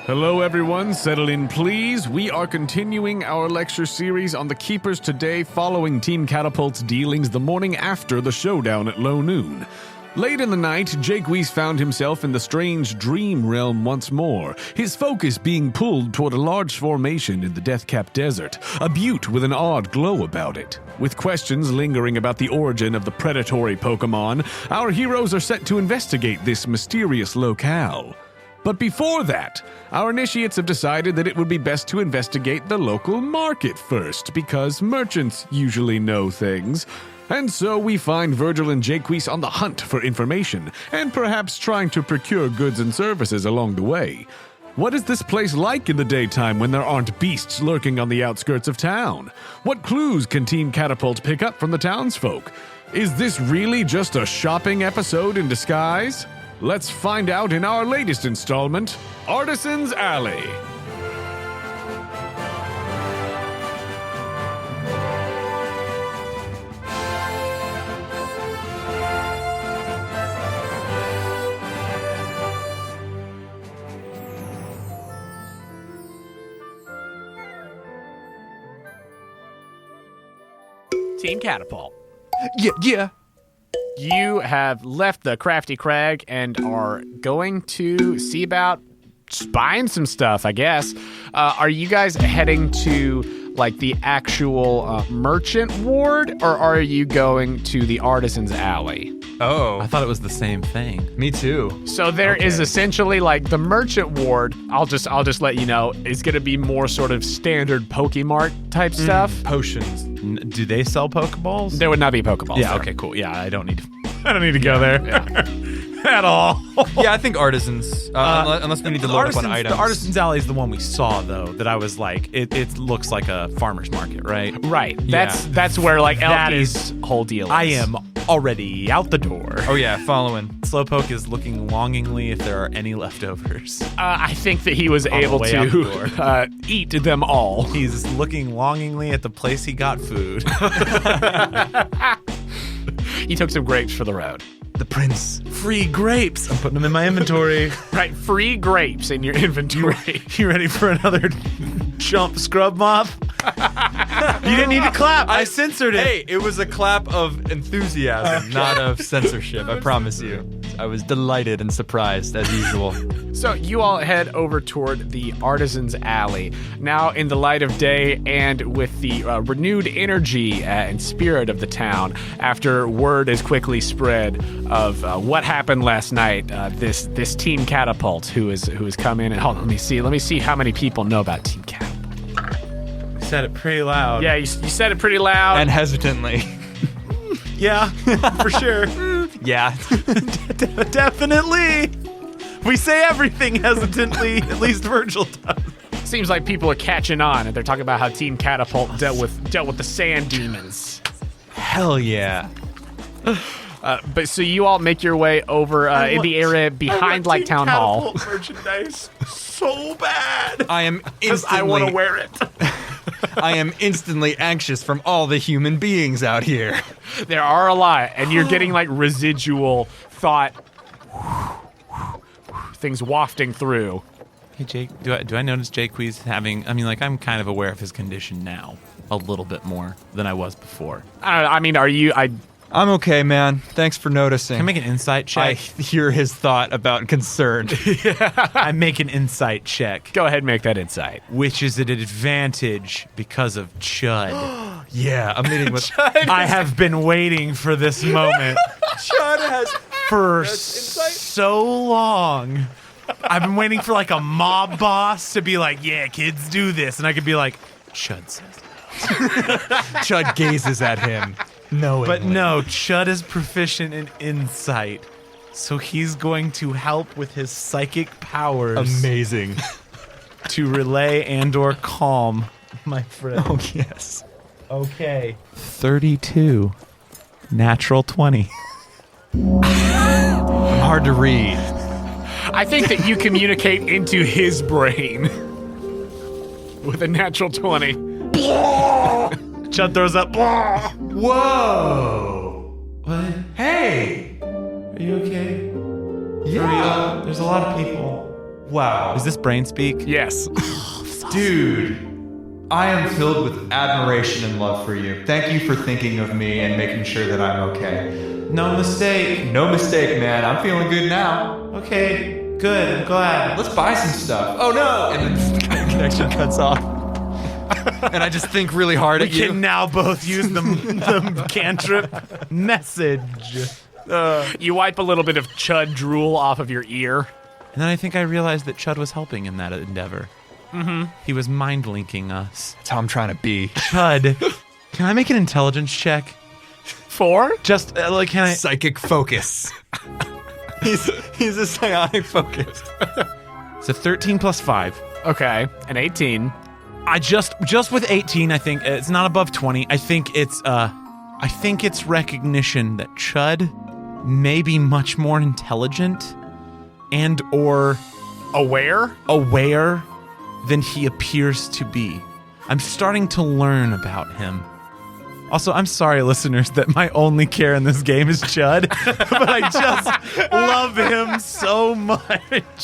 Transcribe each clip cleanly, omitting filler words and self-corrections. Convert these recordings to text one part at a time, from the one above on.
Hello everyone, settle in please. We are continuing our lecture series on the Keepers today following Team Catapult's dealings the morning after the showdown at low noon. Late in the night, Jacques found himself in the strange dream realm once more, his focus being pulled toward a large formation in the Deathcap Desert, a butte with an odd glow about it. With questions lingering about the origin of the predatory Pokémon, our heroes are set to investigate this mysterious locale. But before that, our initiates have decided that it would be best to investigate the local market first, because merchants usually know things. And so we find Virgil and Jacques on the hunt for information, and perhaps trying to procure goods and services along the way. What is this place like in the daytime when there aren't beasts lurking on the outskirts of town? What clues can Team Catapult pick up from the townsfolk? Is this really just a shopping episode in disguise? Let's find out in our latest installment, Artisan's Alley. Team Catapult. Yeah. You have left the Crafty Crag and are going to see about just buying some stuff, I guess. Are you guys heading to, like, the actual merchant ward, or are you going to the Artisan's Alley? Oh. I thought it was the same thing. Me too. So there is essentially, like, the merchant ward, I'll just let you know, is going to be more sort of standard Pokemart type stuff. Potions. Do they sell Pokeballs? There would not be Pokeballs Yeah, there. okay, cool. Yeah, I don't need to go there at all. Yeah, I think artisans. Unless we need to load up on items. The Artisan's Alley is the one we saw, though, that I was like, it looks like a farmer's market, right? Right. Yeah. That's where, like, That LP's whole deal is. I am already out the door. Oh yeah, following. Slowpoke is looking longingly if there are any leftovers. I think that he was On the able way out to eat them all. He's looking longingly at the place he got food. He took some grapes for the road. The prince. Free grapes. I'm putting them in my inventory. Right, free grapes in your inventory. You ready for another jump scrub mop? You didn't need to clap. I censored it. Hey, it was a clap of enthusiasm, not of censorship, I promise you. I was delighted and surprised, as usual. So you all head over toward the Artisan's Alley. Now in the light of day and with the renewed energy and spirit of the town, after word is quickly spread of what happened last night, this Team Catapult who has come in and hold on, let me see how many people know about Team Catapult. You said it pretty loud. Yeah, you said it pretty loud. And hesitantly. Yeah, for sure. Yeah. Definitely. We say everything hesitantly, at least Virgil does. Seems like people are catching on, and they're talking about how Team Catapult dealt with the sand demons. Hell yeah. But so you all make your way over in the area behind like Town Hall. Merchandise so bad. I am I want to instantly wear it. I am instantly anxious from all the human beings out here. There are a lot, and you're getting like residual thought things wafting through. Hey, Jake, do I notice Jacques having, I'm kind of aware of his condition now, a little bit more than I was before. I don't know, I mean, I'm okay, man. Thanks for noticing. Can I make an insight check? I hear his thought about concern. I make an insight check. go ahead and make that insight. Which is an advantage because of Chud. Yeah, I'm meeting with I have been waiting for this moment Chud has for so long. I've been waiting for like a mob boss to be like, yeah, kids, do this. And I could be like, Chud says no. Chud gazes at him. Knowingly. But no, Chud is proficient in insight. So he's going to help with his psychic powers Amazing. to relay and or calm my friend. Oh, yes. Okay. 32. Natural 20. I'm hard to read. I think that you communicate into his brain with a natural 20. Chud throws up. Whoa. What? Hey. Are you okay? Yeah. There's a lot of people. Wow. Is this brain speak? Yes. Dude, I am filled with admiration and love for you. Thank you for thinking of me and making sure that I'm okay. No mistake. No mistake, man. I'm feeling good now. Okay, good. I'm glad. Let's buy some stuff. Oh no! And then the connection cuts off. And I just think really hard We at you. can now both use the cantrip message. You wipe a little bit of chud drool off of your ear. And then I think I realized that Chud was helping in that endeavor. Mm-hmm. He was mind linking us. That's how I'm trying to be. Chud, can I make an intelligence check? 4? Just can I? Psychic focus. he's a psionic focus. It's a 13 plus 5. Okay, an 18. I just with 18, I think it's not above 20. I think it's recognition that Chud may be much more intelligent and or Aware than he appears to be. I'm starting to learn about him. Also, I'm sorry, listeners, that my only care in this game is Chud, but I just love him so much.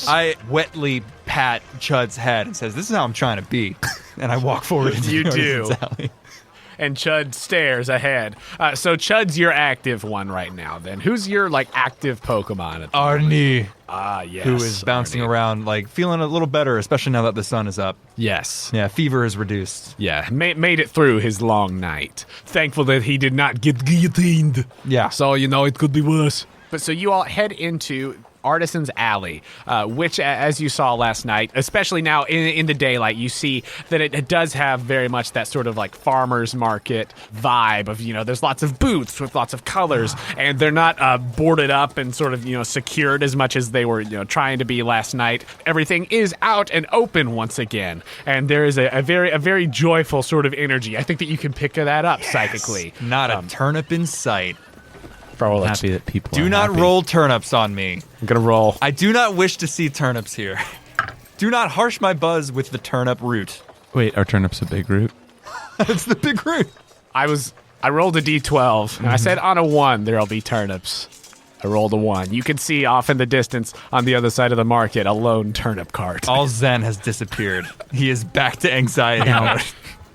I wetly pat Chud's head and says, "This is how I'm trying to be." And I walk forward into You the do. Artisan's alley. And Chud stares ahead. So Chud's your active one right now, then. Who's your, active Pokemon? Arnie, Yes. who is bouncing Arnie. around, feeling a little better, especially now that the sun is up. Yes. Yeah, fever is reduced. Yeah, made it through his long night. Thankful that he did not get guillotined. Yeah. So, it could be worse. But so you all head into Artisan's Alley, which, as you saw last night, especially now in the daylight, you see that it does have very much that sort of farmer's market vibe of, there's lots of booths with lots of colors, and they're not boarded up and sort of, secured as much as they were, trying to be last night. Everything is out and open once again, and there is a very joyful sort of energy. I think that you can pick that up psychically. Not a turnip in sight. I'm happy that people Do are not happy. roll turnips on me. I'm gonna roll. I do not wish to see turnips here. Do not harsh my buzz with the turnip root. Wait, are turnips a big root? It's the big root. I rolled a d12, and I said on a 1 there'll be turnips. I rolled a 1. You can see off in the distance on the other side of the market a lone turnip cart. All Zen has disappeared. He is back to anxiety mode.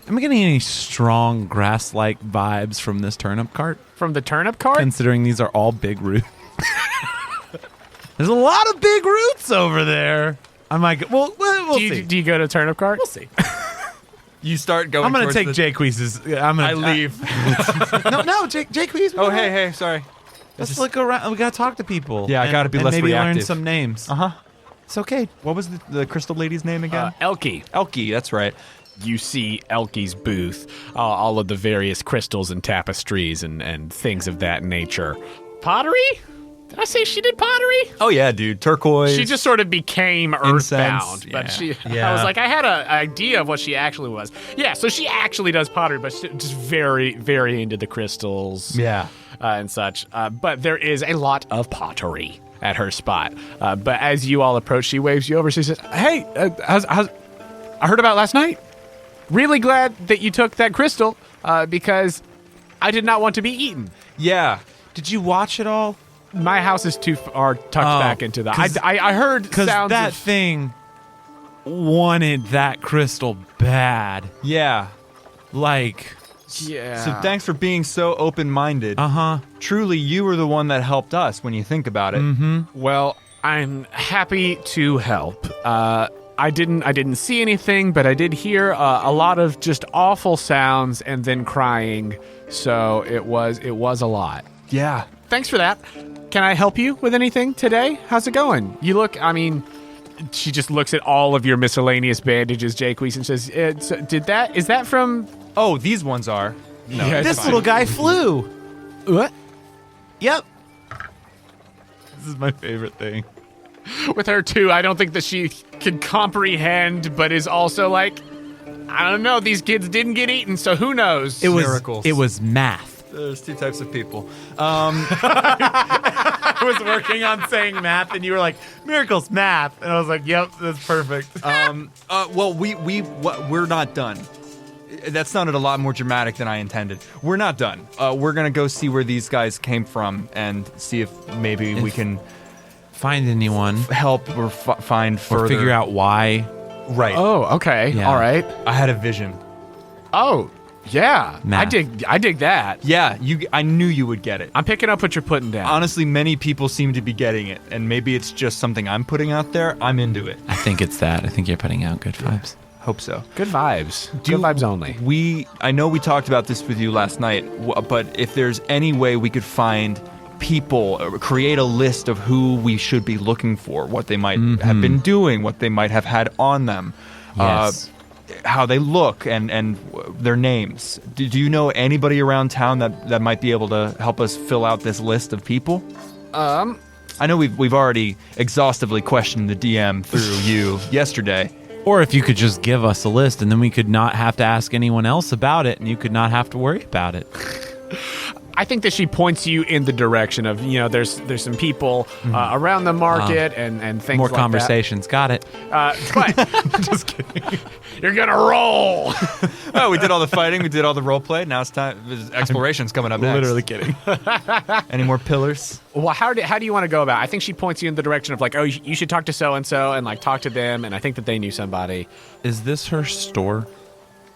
Am I getting any strong grass-like vibes from this turnip cart? From the turnip cart? Considering these are all big roots. There's a lot of big roots over there. I might go, we'll see. Do you go to turnip cart? We'll see. You start going I'm going to towards take Jacques'. I leave. No, Jacques. Oh, hey, sorry. Let's look around. We got to talk to people. Yeah, I gotta be and less maybe learn reactive. some names. Uh-huh. It's okay. What was the crystal lady's name again? Elkie. Elkie, that's right. You see Elkie's booth, all of the various crystals and tapestries and things of that nature. Pottery? Did I say she did pottery? Oh, yeah, dude. Turquoise. She just sort of became earthbound, Incense, but yeah. I was like, I had an idea of what she actually was. Yeah, so she actually does pottery, but she's just very, very into the crystals. Yeah. And such. But there is a lot of pottery at her spot. But as you all approach, she waves you over. She says, "Hey, how's I heard about last night. Really glad that you took that crystal because I did not want to be eaten. Yeah. Did you watch it all? My house is too far tucked back into the. 'cause- I heard Because sounds that of, thing wanted that crystal bad. Yeah. Like, Yeah. So thanks for being so open-minded. uh-huh. Truly, you were the one that helped us when you think about it. Mm-hmm. Well, I'm happy to help. I didn't see anything, but I did hear a lot of just awful sounds and then crying. So it was a lot. Yeah. Thanks for that. Can I help you with anything today? How's it going? You look, she just looks at all of your miscellaneous bandages, Jacques, and says, is that from... Oh, these ones are. No, Yeah, it's This fine. little guy flew. What? Yep. This is my favorite thing. With her, too, I don't think that she can comprehend, but is also like, I don't know, these kids didn't get eaten, so who knows? Miracles. It was math. There's two types of people. I was working on saying math, and you were like, miracles, math. And I was like, yep, that's perfect. Well, we're not done. That sounded a lot more dramatic than I intended. We're not done. We're gonna go see where these guys came from and see if maybe we can find anyone help or find further. or figure out why. Right. Oh, okay. Yeah. All right. I had a vision. Oh, yeah. Math. I dig that. Yeah, I knew you would get it. I'm picking up what you're putting down. Honestly, many people seem to be getting it, and maybe it's just something I'm putting out there. I'm into it. I think it's that. I think you're putting out good vibes. Hope so. Good vibes. Good vibes only. I know we talked about this with you last night, but if there's any way we could find people, or create a list of who we should be looking for, what they might have been doing, what they might have had on them, Yes. how they look, and their names. Do you know anybody around town that might be able to help us fill out this list of people? I know we've already exhaustively questioned the DM through you yesterday. Or if you could just give us a list and then we could not have to ask anyone else about it and you could not have to worry about it. I think that she points you in the direction of, there's some people around the market and things More like conversations. Got it. that. But just kidding. You're gonna roll. Oh, we did all the fighting, we did all the role play. Now it's time. Exploration's coming up next. Literally kidding. Any more pillars? Well, how do you want to go about it? I think she points you in the direction of like, oh, you should talk to so and so and like talk to them, and I think that they knew somebody. Is this her store?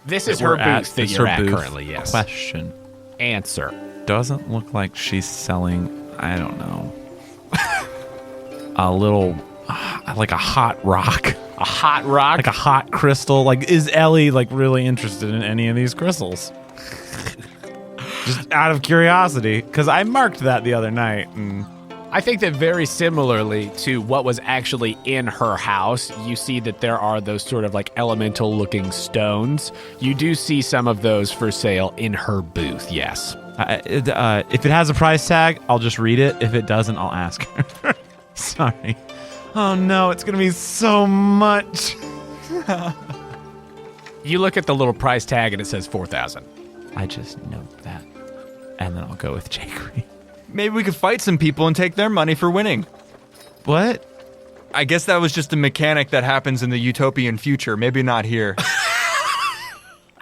This is her booth that It's you're her at booth. currently. Yes. Question. Answer. Doesn't look like she's selling, I don't know, a little, like a hot rock. A hot rock. Like a hot crystal. Like, is Ellie, like, really interested in any of these crystals? Just out of curiosity. Because I marked that the other night. And I think that very similarly to what was actually in her house, you see that there are those sort of like elemental looking stones. You do see some of those for sale in her booth, yes. if it has a price tag, I'll just read it. If it doesn't, I'll ask her. Sorry. Oh no, it's going to be so much. You look at the little price tag and it says 4,000. I just note that. And then I'll go with Jacques. Maybe we could fight some people and take their money for winning. What? I guess that was just a mechanic that happens in the utopian future. Maybe not here.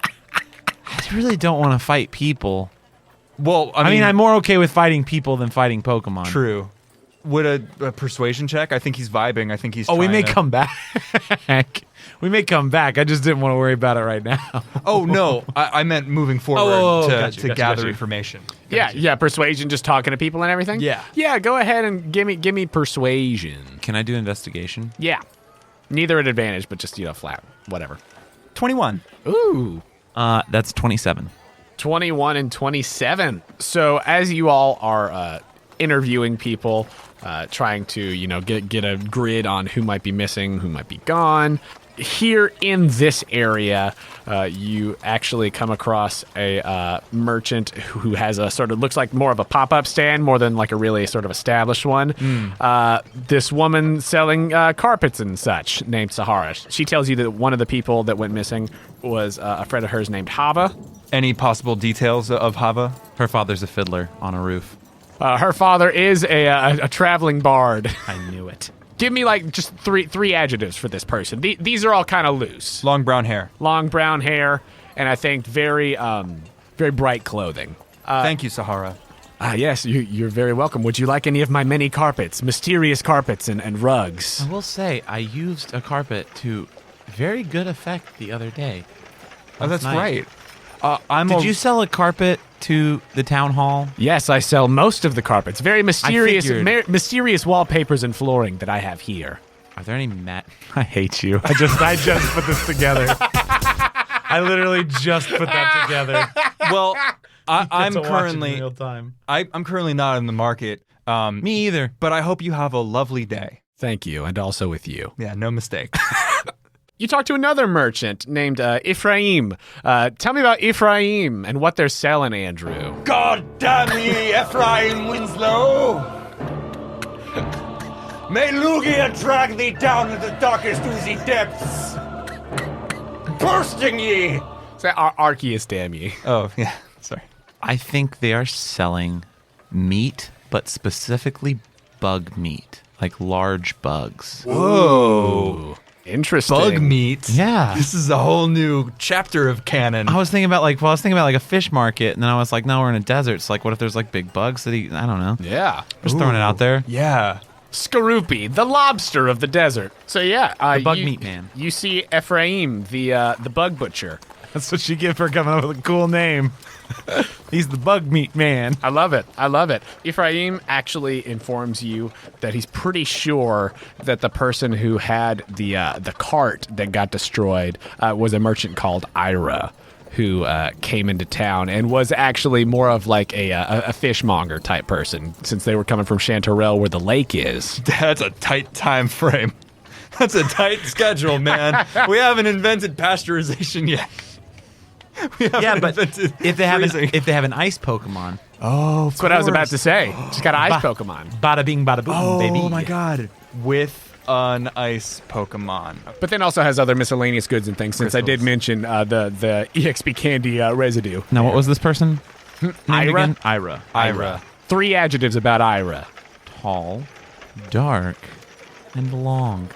I really don't want to fight people. Well, I mean, I'm more okay with fighting people than fighting Pokemon. True. Would a persuasion check? I think he's vibing. I think he's. Oh, we may trying to- come back. We may come back. I just didn't want to worry about it right now. Oh no, I meant moving forward to gather gotcha. information. Yeah, persuasion, just talking to people and everything? Yeah. Yeah, go ahead and give me persuasion. Can I do investigation? Yeah. Neither at advantage, but just, flat. Whatever. 21. Ooh. That's 27. 21 and 27. So as you all are interviewing people, trying to, get a grid on who might be missing, who might be gone, here in this area, you actually come across a merchant who has a sort of, looks like more of a pop-up stand more than like a really sort of established one. This woman selling carpets and such named Sahara. She tells you that one of the people that went missing was a friend of hers named Hava. Any possible details of Hava? Her father's a fiddler on a roof. Her father is a traveling bard. I knew it. Give me like just three adjectives for this person. These are all kind of loose. Long brown hair. Long brown hair, and I think very bright clothing. Thank you, Sahara. Yes, you're very welcome. Would you like any of my many carpets, mysterious carpets and rugs? I will say, I used a carpet to very good effect the other day. Oh, that's night. right. Did you sell a carpet to the town hall? Yes, I sell most of the carpets. Very mysterious, figured. mysterious wallpapers and flooring that I have here. Are there any I hate you. I just put this together. I literally just put that together. Well, I'm To watch it in currently real time. I'm currently not in the market. Me either. But I hope you have a lovely day. Thank you, and also with you. Yeah, no mistake. You talk to another merchant named Ephraim. Tell me about Ephraim and what they're selling, Andrew. God damn ye, Ephraim Winslow! May Lugia drag thee down into the darkest oozy depths! Bursting ye! Say Arceus, damn ye. Oh, yeah. Sorry. I think they are selling meat, but specifically bug meat, like large bugs. Whoa. Interesting. Bug meat. Yeah. This is a whole new chapter of canon. I was thinking about like a fish market, and then I was like, no, we're in a desert. So like, what if there's like big bugs that eat? I don't know. Yeah. Just throwing it out there. Yeah. Skorupi, the lobster of the desert. So yeah, The bug meat man. You see Ephraim, the bug butcher. That's what you get for coming up with a cool name. He's the bug meat man. I love it. I love it. Ephraim actually informs you that he's pretty sure that the person who had the cart that got destroyed was a merchant called Ira, who came into town and was actually more of like a fishmonger type person, since they were coming from Chanterelle where the lake is. That's a tight time frame. That's a tight schedule, man. We haven't invented pasteurization yet. Yeah, but if they have an ice Pokemon, That's what I was about to say. Just got an ice Pokemon. bada bing, bada boom, baby. Oh my god. With an ice Pokemon. But then also has other miscellaneous goods and things, since I did Crystals. mention the EXP candy residue. Now, what was this person? Named Ira? again? Ira. 3 adjectives about Ira. Tall, dark, and long.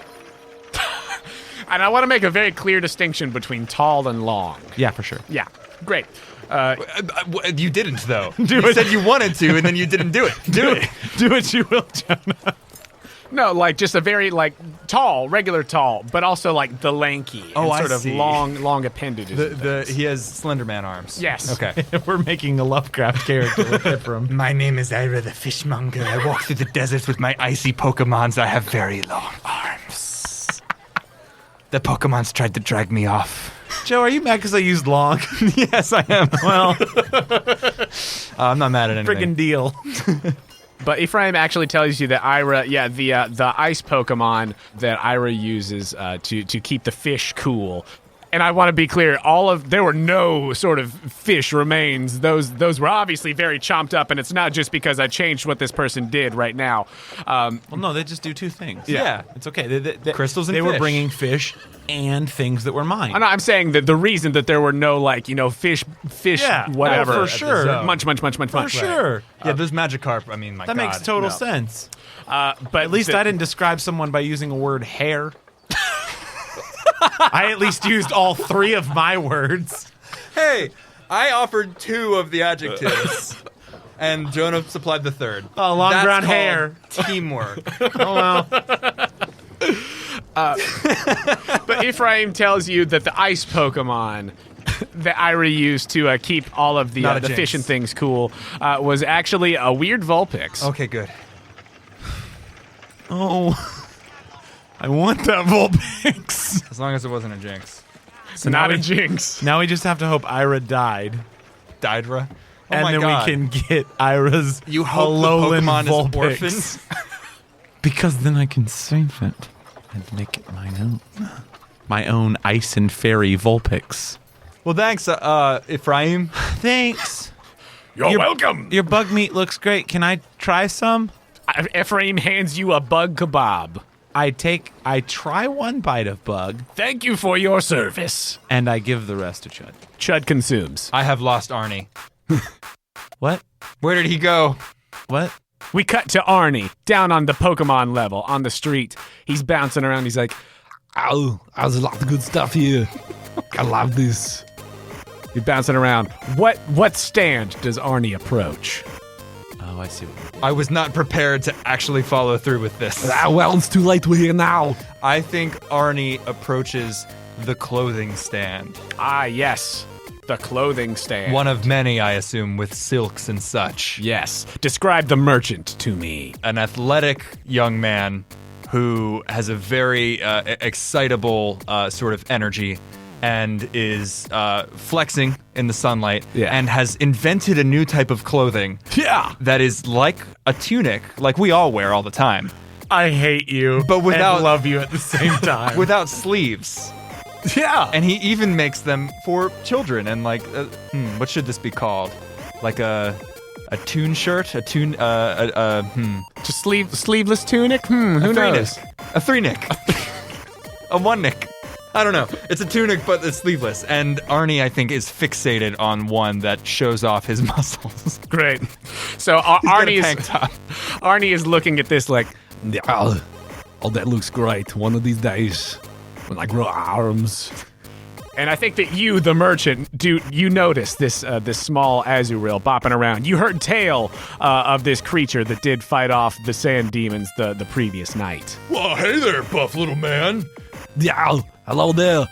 And I want to make a very clear distinction between tall and long. Yeah, for sure. Yeah, great. You didn't, though. You said you wanted to, and then you didn't do it. Do it. Do what you will, Jonah. No, like just a very like tall, regular tall, but also like the lanky and I sort of see. long appendages. and things. He has Slenderman arms. Yes. Okay. We're making a Lovecraft character with it from. My name is Ira the Fishmonger. I walk through the desert with my icy Pokemons. I have very long arms. The Pokemons tried to drag me off. Joe, are you mad because I used long? Yes, I am. Well, I'm not mad at anything. friggin' deal. But Ephraim actually tells you that Ira, the ice Pokemon that Ira uses to keep the fish cool. And I want to be clear, there were no sort of fish remains. Those were obviously very chomped up, and it's not just because I changed what this person did right now. Well, no, they just do 2 things. Yeah. It's okay. Crystals and They were fish. bringing fish and things that were mine. I'm saying that the reason that there were no fish, Yeah, whatever, for sure. munch. For sure. Yeah, those Magikarp, I mean, my That God. makes total No. sense. But At least I didn't describe someone by using a word hair. I at least used all 3 of my words. Hey, I offered 2 of the adjectives. And Jonah supplied the 3rd. Oh, long That's brown called hair. Teamwork. Oh, well. But Ephraim tells you that the ice Pokemon that Ira used to keep all of the Not a jinx. fish and things cool was actually a weird Vulpix. Okay, good. Oh. I want that Vulpix. As long as it wasn't a jinx. So not a jinx. Now we just have to hope Ira died. Dydra? Oh And my then God. we can get Ira's You hope the Alolan Pokemon Vulpix. is orphaned? Because then I can save it and make it my own. My own ice and fairy Vulpix. Well, thanks, Ephraim. Thanks. You're welcome. Your bug meat looks great. Can I try some? Ephraim hands you a bug kebab. I try one bite of bug, Thank you for your service. and I give the rest to Chud. Chud consumes. I have lost Arnie. What? Where did he go? What? We cut to Arnie down on the Pokemon level on the street. He's bouncing around. He's like, "Oh, there's a lot of good stuff here. I love this." He's bouncing around. What stand does Arnie approach? Oh, I see. I was not prepared to actually follow through with this. Well, it's too late. We're here now. I think Arnie approaches the clothing stand. Ah, yes. The clothing stand. One of many, I assume, with silks and such. Yes. Describe the merchant to me. An athletic young man who has a very excitable sort of energy and is flexing in the sunlight and has invented a new type of clothing Yeah. that is like a tunic, like we all wear all the time, I hate you, But without- and love you at the same time. without sleeves. Yeah. And he even makes them for children. And like, what should this be called? Like a tune shirt, Just sleeveless tunic? Who knows? A 3-nick, a 1-nick. I don't know. It's a tunic, but it's sleeveless. And Arnie, I think, is fixated on one that shows off his muscles. Great. So Got a Arnie tank top. Arnie is looking at this like, oh, that looks great. One of these days, when I grow arms, And I think that you, the merchant, you notice this small Azurill bopping around. You heard tale of this creature that did fight off the sand demons the previous night. Well, hey there, buff little man. Yeah, hello there.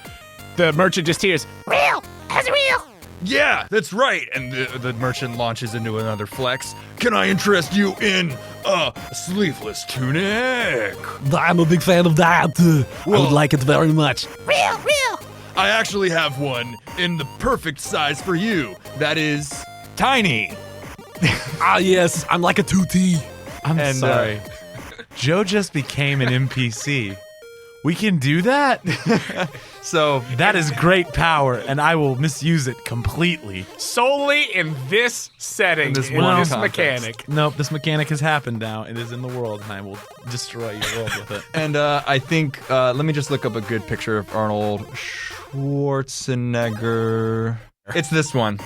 The merchant just hears, real, Azurill. Yeah, that's right. And the merchant launches into another flex. Can I interest you in a sleeveless tunic? I'm a big fan of that. I would like it very much. Real. I actually have one in the perfect size for you. That is tiny. Yes, I'm like a 2T. I'm sorry. Joe just became an NPC. We can do that? So That is great power, and I will misuse it completely. Solely in this setting, in this context. mechanic. Nope, this mechanic has happened now. It is in the world, and I will destroy your world with it. And I think, let me just look up a good picture of Arnold Schwarzenegger. It's this one.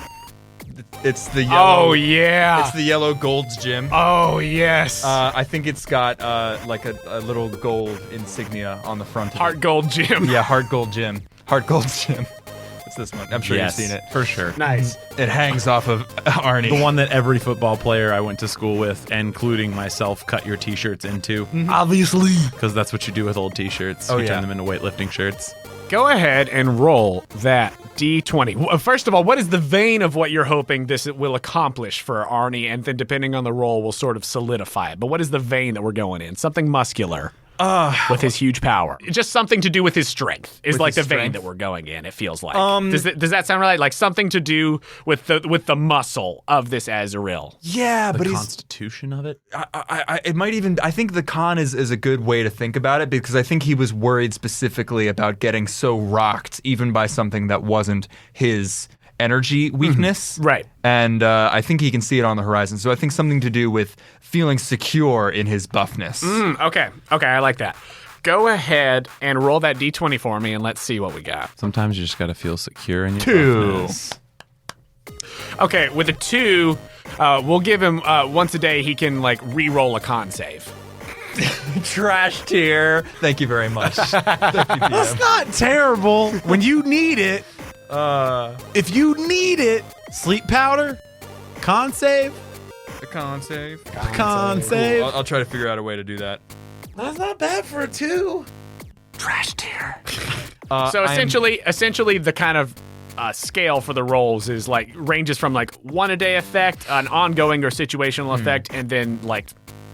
It's the yellow. Oh, yeah. It's the yellow Gold's Gym. Oh, yes. I think it's got like a little gold insignia on the front of Heart Gold Gym. Yeah, Heart Gold Gym. Heart Gold's Gym. It's this one. I'm sure Yes, you've seen it. for sure. Nice. It hangs off of Arnie. The one that every football player I went to school with, including myself, cut your t-shirts into. Obviously. Because that's what you do with old t-shirts. Oh, you yeah. turn them into weightlifting shirts. Go ahead and roll that D20. First of all, what is the vein of what you're hoping this will accomplish for Arnie? And then depending on the roll, we'll sort of solidify it. But what is the vein that we're going in? Something muscular with his huge power. Just something to do with his strength is With like the his vein strength? that we're going in, it feels like. Does that sound right? Like something to do with the muscle of this Azurill. Yeah, The but constitution of it? it might even. I think the con is a good way to think about it because I think he was worried specifically about getting so rocked even by something that wasn't his energy weakness. Right. And I think he can see it on the horizon. So I think something to do with feeling secure in his buffness. Okay, I like that. Go ahead and roll that D20 for me and let's see what we got. Sometimes you just got to feel secure in your 2. buffness. Okay, with a 2, we'll give him once a day he can like re-roll a con save. Trash tier. Thank you very much. Thank you, PM. That's not terrible when you need it. If you need it, sleep powder, con save, A con save. con save. I'll try to figure out a way to do that. That's not bad for a 2. Trash tier. So essentially the kind of scale for the rolls is like ranges from like 1 a day effect, an ongoing or situational effect, and then like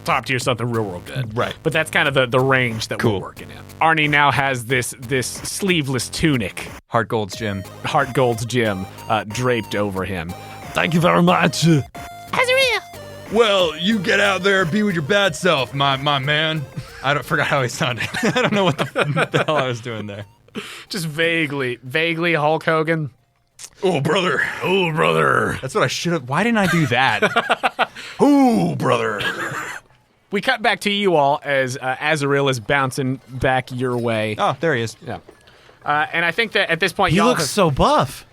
top tier something real good. Right. But that's kind of the range that we're working in. Arnie now has this sleeveless tunic, Heart Gold's Gym. Heart Gold's Gym, draped over him. Thank you very much. Well, you get out there and be with your bad self, my man. I forgot how he sounded. I don't know what the hell I was doing there. Just vaguely Hulk Hogan. Oh, brother. Oh, brother. That's what I should have. Why didn't I do that? Oh, brother. We cut back to you all as Azurill is bouncing back your way. Oh, there he is. Yeah. And I think that at this point, He y'all looks have- so buff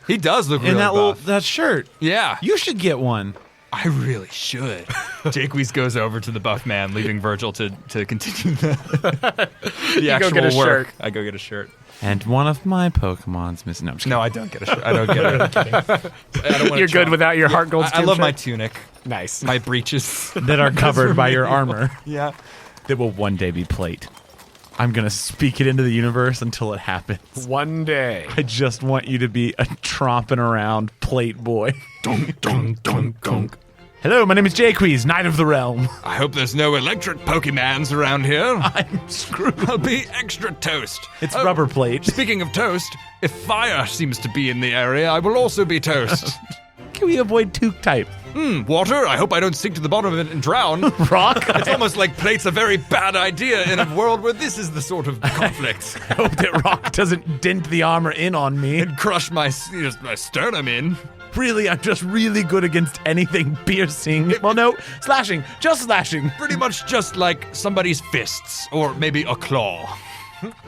He does look in really that buff. that shirt. Yeah. You should get one. I really should. Jacques goes over to the buff man, leaving Virgil to continue the actual get a work. shirt. I go get a shirt. And one of my Pokemon's missing. No, I'm just No, I don't get a shirt. I don't get it. I don't wanna You're try. good without your Heart Gold I love my shirt? tunic, Nice. my breeches. kidding. That are covered by your armor. Yeah. That will one day be plate. I'm gonna speak it into the universe until it happens. One day. I just want you to be a tromping around plate boy. Dunk, dunk, dunk, dunk. Hello, my name is Jacques, Knight of the Realm. I hope there's no electric Pokemans around here. I'm screwed. I'll be extra toast. It's Oh, rubber plate. Speaking of toast, if fire seems to be in the area, I will also be toast. Can we avoid Took type? Water? I hope I don't sink to the bottom of it and drown. Rock? It's almost like plate's a very bad idea in a world where this is the sort of conflict. I hope that rock doesn't dent the armor in on me. And crush my sternum in. Really, I'm just really good against anything piercing. Well, no, slashing. Just slashing. Pretty much just like somebody's fists, or maybe a claw.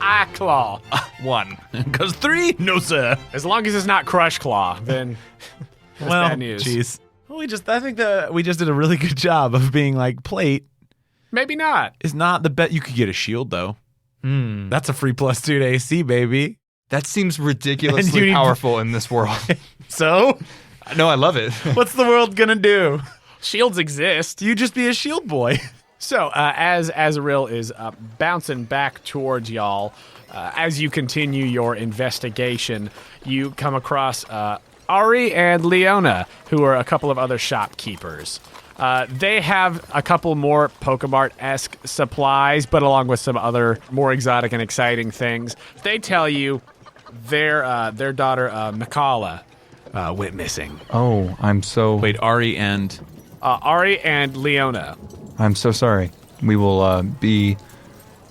Eye Claw. 1. Because 3? No, sir. As long as it's not Crush Claw, then that's Well, bad news. jeez. I think that we just did a really good job of being like, plate Maybe not. is not the bet. You could get a shield, though. That's a free +2 to AC, baby. That seems ridiculously powerful in this world. So? No, I love it. What's the world gonna do? Shields exist. You just be a shield boy. So, as Azrael is bouncing back towards y'all, as you continue your investigation, you come across Ari and Leona, who are a couple of other shopkeepers. They have a couple more Pokemart-esque supplies, but along with some other more exotic and exciting things. They tell you their daughter, Makala, went missing. Oh, I'm so... Wait, Ari and I'm Leona. so sorry. We will be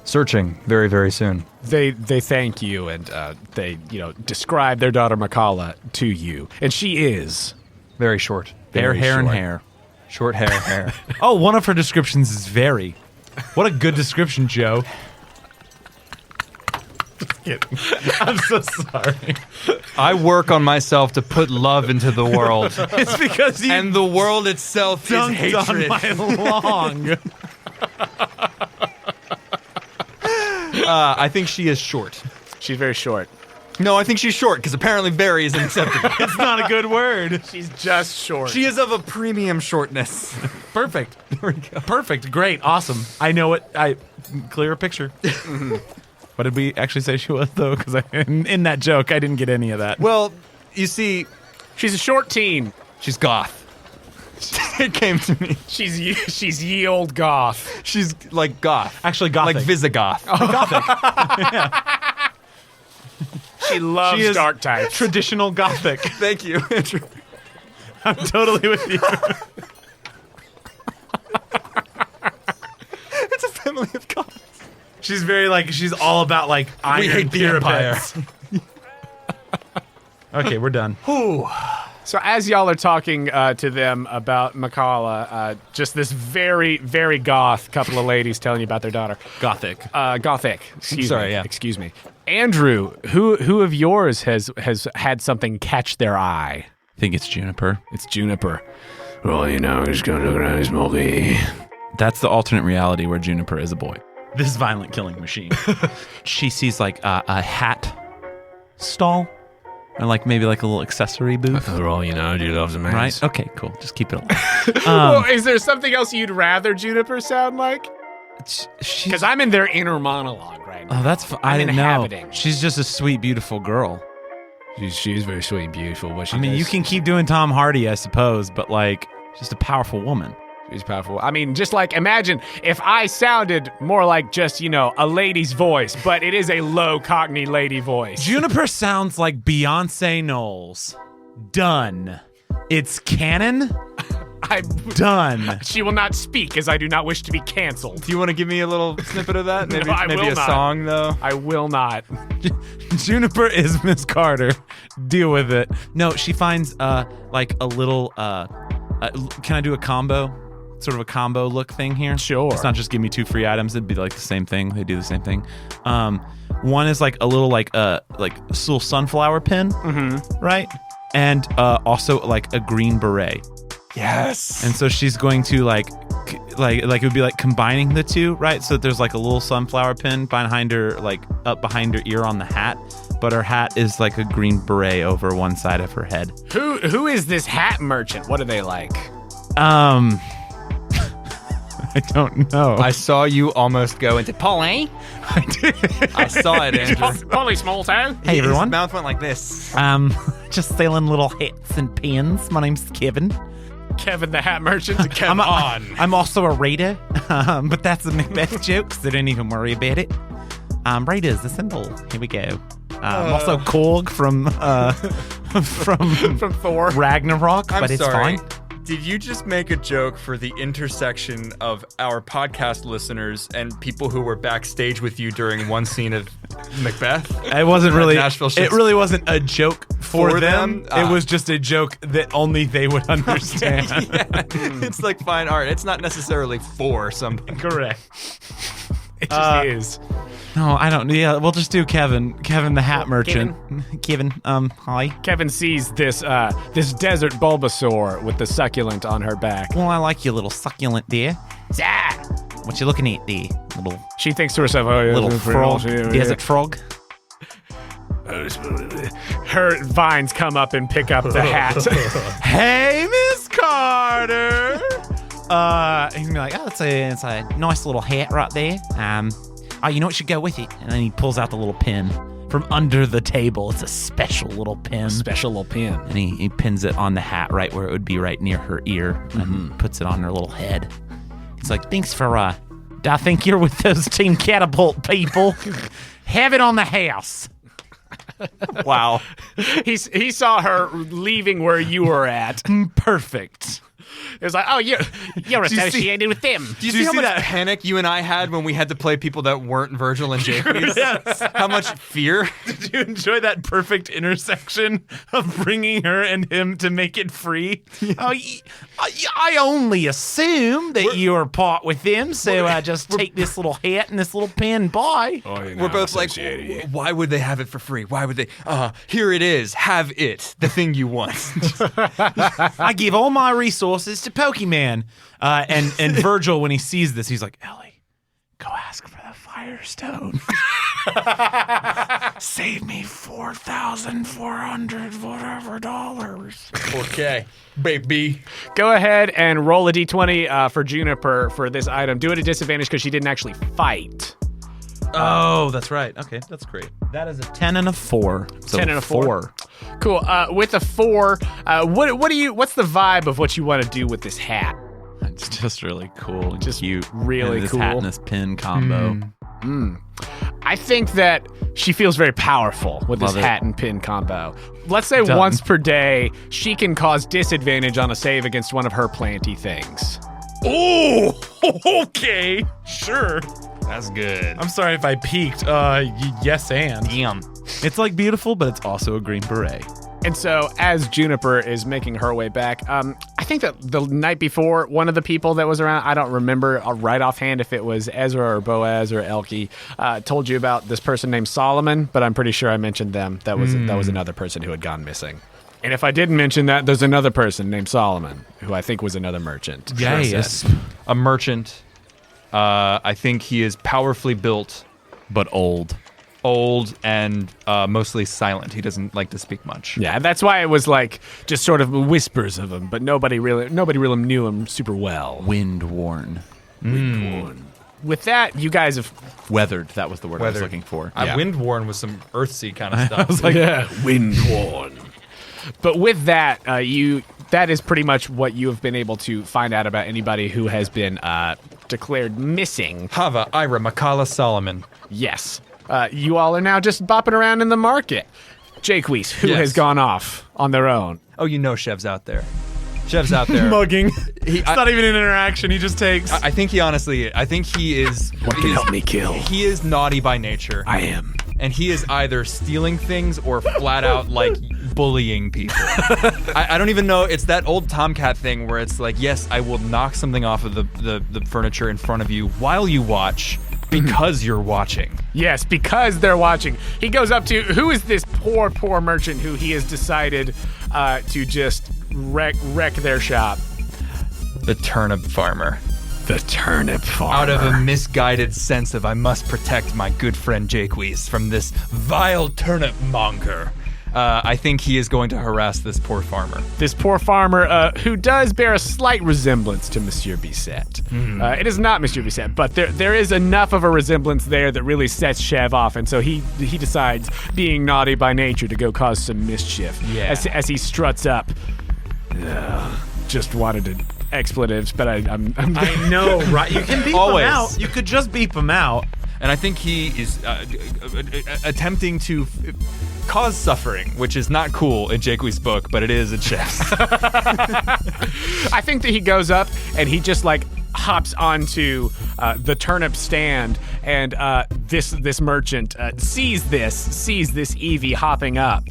searching very, very soon. They thank you, and they describe their daughter Makala to you, and she is Very short. Hair, Very hair, and short. hair. Short hair. Oh, one of her descriptions is very. What a good description, Joe. Just kidding. I'm so sorry. I work on myself to put love into the world. It's because you And the world itself is dunked hatred. on my long. I think she is short. she's very short. No, I think she's short, because apparently very isn't acceptable. It's not a good word. She's just short. She is of a premium shortness. Perfect. There we go. Perfect. Great. Awesome. I know it. Clearer picture. What did we actually say she was, though? Because in that joke, I didn't get any of that. Well, you see, She's a short teen. she's goth. It came to me. She's ye old goth. She's like goth. Actually, gothic. Like Visigoth. She loves She is dark types. Traditional gothic. Thank you, Andrew. I'm totally with you. It's a family of goths. She's very she's all about iron hate the pyramids. Okay, we're done. So as y'all are talking to them about Makala, just this very, very goth couple of ladies telling you about their daughter. Gothic. Gothic. Sorry, yeah. Excuse me. Andrew, who of yours has had something catch their eye? I think it's Juniper. It's Juniper. Well, just gonna look around Smokey. That's the alternate reality where Juniper is a boy. This violent killing machine. She sees a hat stall. Or maybe a little accessory booth. For all you know, you love the man. Right? Okay, cool. Just keep it alive. Well, is there something else you'd rather Juniper sound like? She's Because I'm in their inner monologue right now. Oh, that's I I'm didn't know. inhabiting. She's just a sweet, beautiful girl. She's very sweet and beautiful. What she I mean, does. you can keep doing Tom Hardy, I suppose, but just a powerful woman. She's powerful. I mean, just imagine if I sounded more like just, a lady's voice, but it is a low Cockney lady voice. Juniper sounds like Beyonce Knowles. Done. It's canon. Done. She will not speak, as I do not wish to be canceled. Do you want to give me a little snippet of that? Maybe, No, I maybe will a not. song, though? I will not. Juniper is Miss Carter. Deal with it. No, she finds a little. Can I do a combo? Sort of a combo look thing here. Sure. It's not just give me 2 free items. It'd be the same thing. They do the same thing. One is a little little sunflower pin, right? And also a green beret. Yes. And so she's going to it would be combining the two, right? So that there's a little sunflower pin behind her, up behind her ear on the hat, but her hat is a green beret over one side of her head. Who is this hat merchant? What are they like? I don't know. I saw you almost go into Polly. I did. I saw it, Andrew. Polly Smalltoe. Hey everyone. His mouth went like this. Just selling little hats and pins. My name's Kevin. Kevin the hat merchant. Kevin I'm also a raider, but that's a Macbeth joke, so don't even worry about it. Raider's the symbol. Here we go. I'm also Korg from from Thor. Ragnarok, I'm but it's sorry. fine. Did you just make a joke for the intersection of our podcast listeners and people who were backstage with you during one scene of Macbeth? It wasn't really. Nashville It shit's really wasn't a joke for them. them? It was just a joke that only they would understand. Yeah. It's like fine art. It's not necessarily for something. Correct. It just is. No, I don't. Yeah, we'll just do Kevin. Kevin the hat merchant. Kevin. Hi. Kevin sees this desert Bulbasaur with the succulent on her back. Well, I like your little succulent there. What you looking at there? Little She thinks to herself, "Oh, yeah, little that's pretty frog. awesome. Yeah, Desert frog. Her vines come up and pick up the hat. Hey, Miss Carter. He's gonna be like, oh, it's a nice little hat right there. Oh, you know what should go with it? And then he pulls out the little pin from under the table. It's a special little pin. Special little pin. And he pins it on the hat right where it would be right near her ear and puts it on her little head. He's like, thanks for, I think you're with those Team Catapult people. Have it on the house. Wow. He saw her leaving where you were at. Perfect. It was like, oh, you're associated with them. Do you see how much panic you and I had when we had to play people that weren't Virgil and Jacques? Yes. How much fear? Did you enjoy that perfect intersection of bringing her and him to make it free? Oh, I only assume that you're part with them, so I just take this little hat and this little pin. Bye. We're both like, why would they have it for free? Why would they? Here it is. Have it. The thing you want. I give all my resources to Pokemon. And Virgil, when he sees this, he's like, Ellie, go ask for the Firestone. Save me $4,400 whatever dollars. Okay, baby. Go ahead and roll a d20 for Juniper for this item. Do it at disadvantage because she didn't actually fight. Oh, that's right. Okay, that's great. That is a 10 and a 4. So 10 and a 4. Cool. With a 4, what's the vibe of what you want to do with this hat? It's just really cool and just cute. Really and this cool. hat and this pin combo. I think that she feels very powerful with this hat and pin combo. Let's say once per day, she can cause disadvantage on a save against one of her planty things. Oh, okay. Sure. That's good. I'm sorry if I peeked. Yes and. Damn. It's like beautiful, but it's also a green beret. And so as Juniper is making her way back, I think that the night before, one of the people that was around, I don't remember right offhand if it was Ezra or Boaz or Elke, told you about this person named Solomon, but I'm pretty sure I mentioned them. That was another person who had gone missing. And if I didn't mention that, there's another person named Solomon, who I think was another merchant. Yes. A merchant. I think he is powerfully built, But old. old, and mostly silent. He doesn't like to speak much. Yeah, that's why it was like just sort of whispers of him, but nobody really knew him super well. Wind worn. With that, you guys have Weathered. That was the word I was Weathered. looking for. Wind worn was some earthsea kind of stuff. I was like, wind worn. But with that, that is pretty much what you have been able to find out about anybody who has been declared missing. Hava, Ira, Makala, Solomon. Yes. You all are now just bopping around in the market. Jacques, who Yes. has gone off on their own. Oh, you know Chev's out there. Chev's out there. mugging. It's not even an interaction. He just takes. I think he is... What can help me kill? He is naughty by nature. I am. And he is either stealing things or flat out, like, bullying people. I don't even know. It's that old Tomcat thing where it's like, yes, I will knock something off of the furniture in front of you while you watch because you're watching. Yes, because they're watching. He goes up to, who is this poor merchant who he has decided to just wreck their shop? The turnip farmer. The turnip farmer. Out of a misguided sense of I must protect my good friend Jacques from this vile turnip monger. I think he is going to harass this poor farmer. This poor farmer who does bear a slight resemblance to Monsieur Bisset. It is not Monsieur Bisset, but there is enough of a resemblance there that really sets Chev off, and so he decides, being naughty by nature, to go cause some mischief. Yeah. As he struts up. Just wanted to expletives, but I'm I know, right? You can beep Always. him out. You could just beep him out. And I think he is attempting to cause suffering, which is not cool in Jacques' book, but it is in Chef's. I think that he goes up and he just like hops onto the turnip stand, and this merchant sees this Eevee hopping up,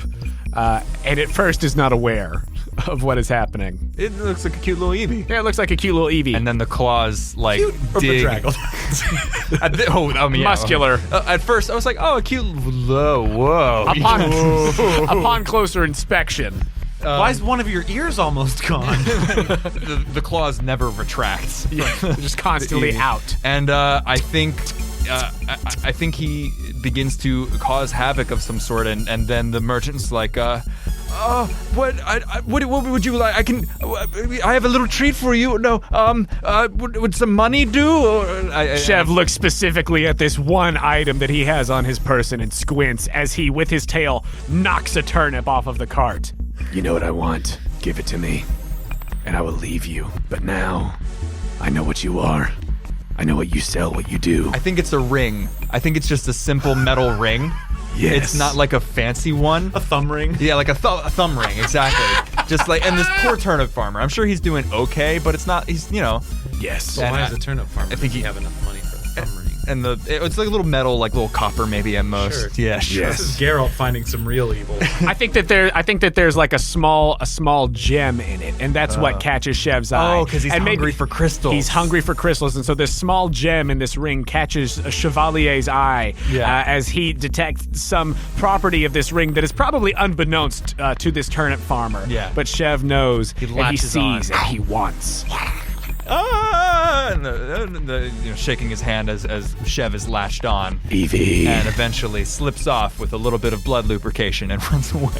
and at first is not aware of what is happening. It looks like a cute little Eevee. Yeah, it looks like a cute little Eevee. And then the claws like Or dig. bedraggled. Muscular. At first, I was like, "Oh, a cute." Whoa! Upon closer inspection, Why is one of your ears almost gone? the claws never retract. they're just constantly out. And I think I think he begins to cause havoc of some sort, and then the merchant's like, what would you like? I have a little treat for you. No, would some money do? Chev looks specifically at this one item that he has on his person and squints as he, with his tail, knocks a turnip off of the cart. You know what I want? Give it to me, and I will leave you. But now, I know what you are. I know what you sell, what you do. I think it's a ring. I think it's just a simple metal ring. Yes. It's not like a fancy one. A thumb ring? Yeah, like a thumb ring, exactly. Just like, and this poor turnip farmer, I'm sure he's doing okay, but it's not, he's, Yes. Well, why is a turnip farmer? I think he have enough money for the thumb ring. And it's like a little metal, like little copper maybe at most. Sure. Yeah, sure. Yes. This is Geralt finding some real evil. I think that there's like a small gem in it, and that's what catches Chev's eye. Oh, because he's hungry for crystals. He's hungry for crystals, and so this small gem in this ring catches a Chevalier's eye as he detects some property of this ring that is probably unbeknownst to this turnip farmer. Yeah. But Chev knows, and he latches sees, on. and he wants. And shaking his hand as Chev is lashed on. Evie. And eventually slips off with a little bit of blood lubrication and runs away.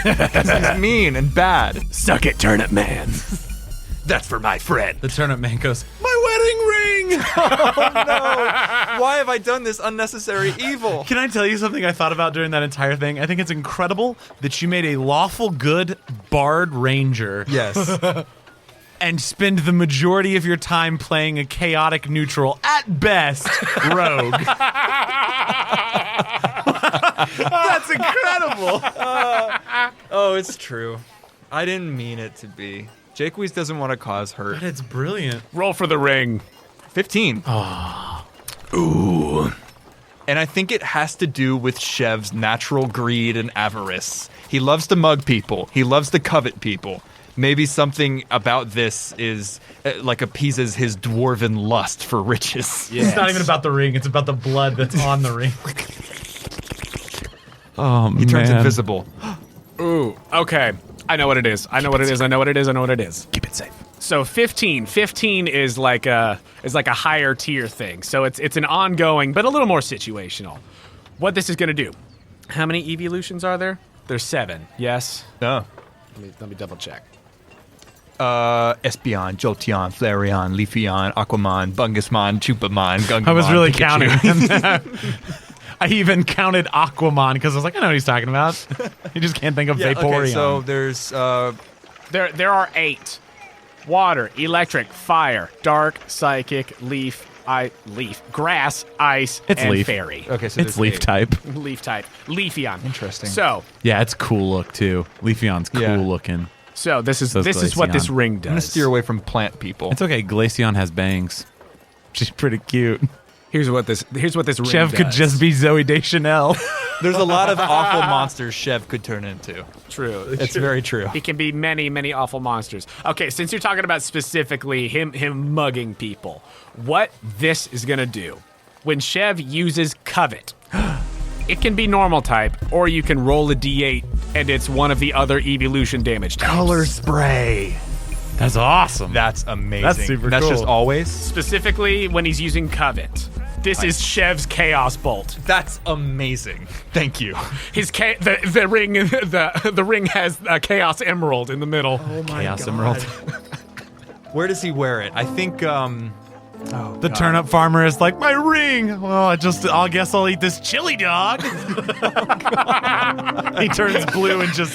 He's mean and bad. Suck it, turnip man. That's for my friend. The turnip man goes, my wedding ring! Why have I done this unnecessary evil? Can I tell you something I thought about during that entire thing? I think it's incredible that you made a lawful good bard ranger. Yes. And spend the majority of your time playing a chaotic neutral, at best, rogue. That's incredible. Oh, it's true. I didn't mean it to be. Jacques doesn't want to cause hurt. But it's brilliant. Roll for the ring. 15. Ooh. And I think it has to do with Chev's natural greed and avarice. He loves to mug people. He loves to covet people. Maybe something about this is like appeases his dwarven lust for riches. Yes. It's not even about the ring. It's about the blood that's on the ring. Oh, man. He turns invisible. Ooh, okay. I know what it is. I know what it is. I know what it is. I know what it is. Keep it safe. So 15. 15 is like a higher tier thing. So it's an ongoing, but a little more situational. What this is going to do. How many evolutions are there? There's 7. Yes? Oh. Let me double check. Espeon, Jolteon, Flareon, Leafeon, Aquamon, Bungusmon, Chupamon, Gungamon, I was really Pikachu. counting. I even counted Aquamon because I was like, I know what he's talking about. You just can't think of Vaporeon. Okay, so there's There are 8. Water, electric, fire, dark, psychic, leaf, grass, ice, It's and leaf. fairy. okay, so It's there's leaf 8. type. Leaf type. Leafeon. Interesting. So Yeah, it's cool look too. Leafeon's cool Yeah. looking. this is So is this is what this Glaceon. ring does. I'm gonna steer away from plant people. It's okay. Glaceon has bangs. She's pretty cute. Here's what this ring Chev does. could just be Zoe Deschanel. There's a lot of awful monsters Chev could turn into. true. It's very true. He can be many, many awful monsters. Okay, since you're talking about specifically him mugging people, what this is gonna do when Chev uses covet, it can be normal type, or you can roll a d8 and it's one of the other evolution damage types. Color spray. That's awesome. That's amazing. That's super That's cool. just always. Specifically when he's using covet. This is Chev's Chaos Bolt. That's amazing. Thank you. His the ring the ring has a Chaos Emerald in the middle. Oh my Chaos Emerald. Where does he wear it? I think The turnip farmer is like, my ring. Well, I guess I'll eat this chili dog. He turns blue and just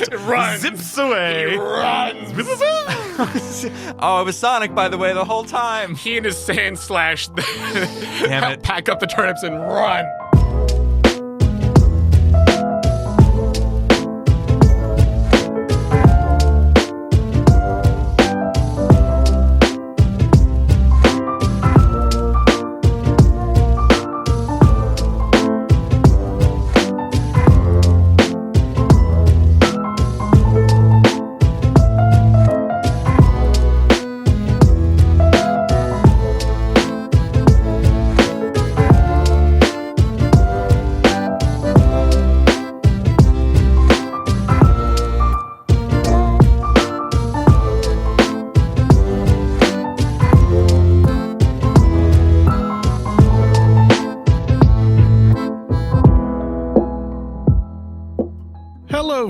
zips away. Oh, it was Sonic, by the way, the whole time. He and his sand slash Damn it. pack up the turnips and run.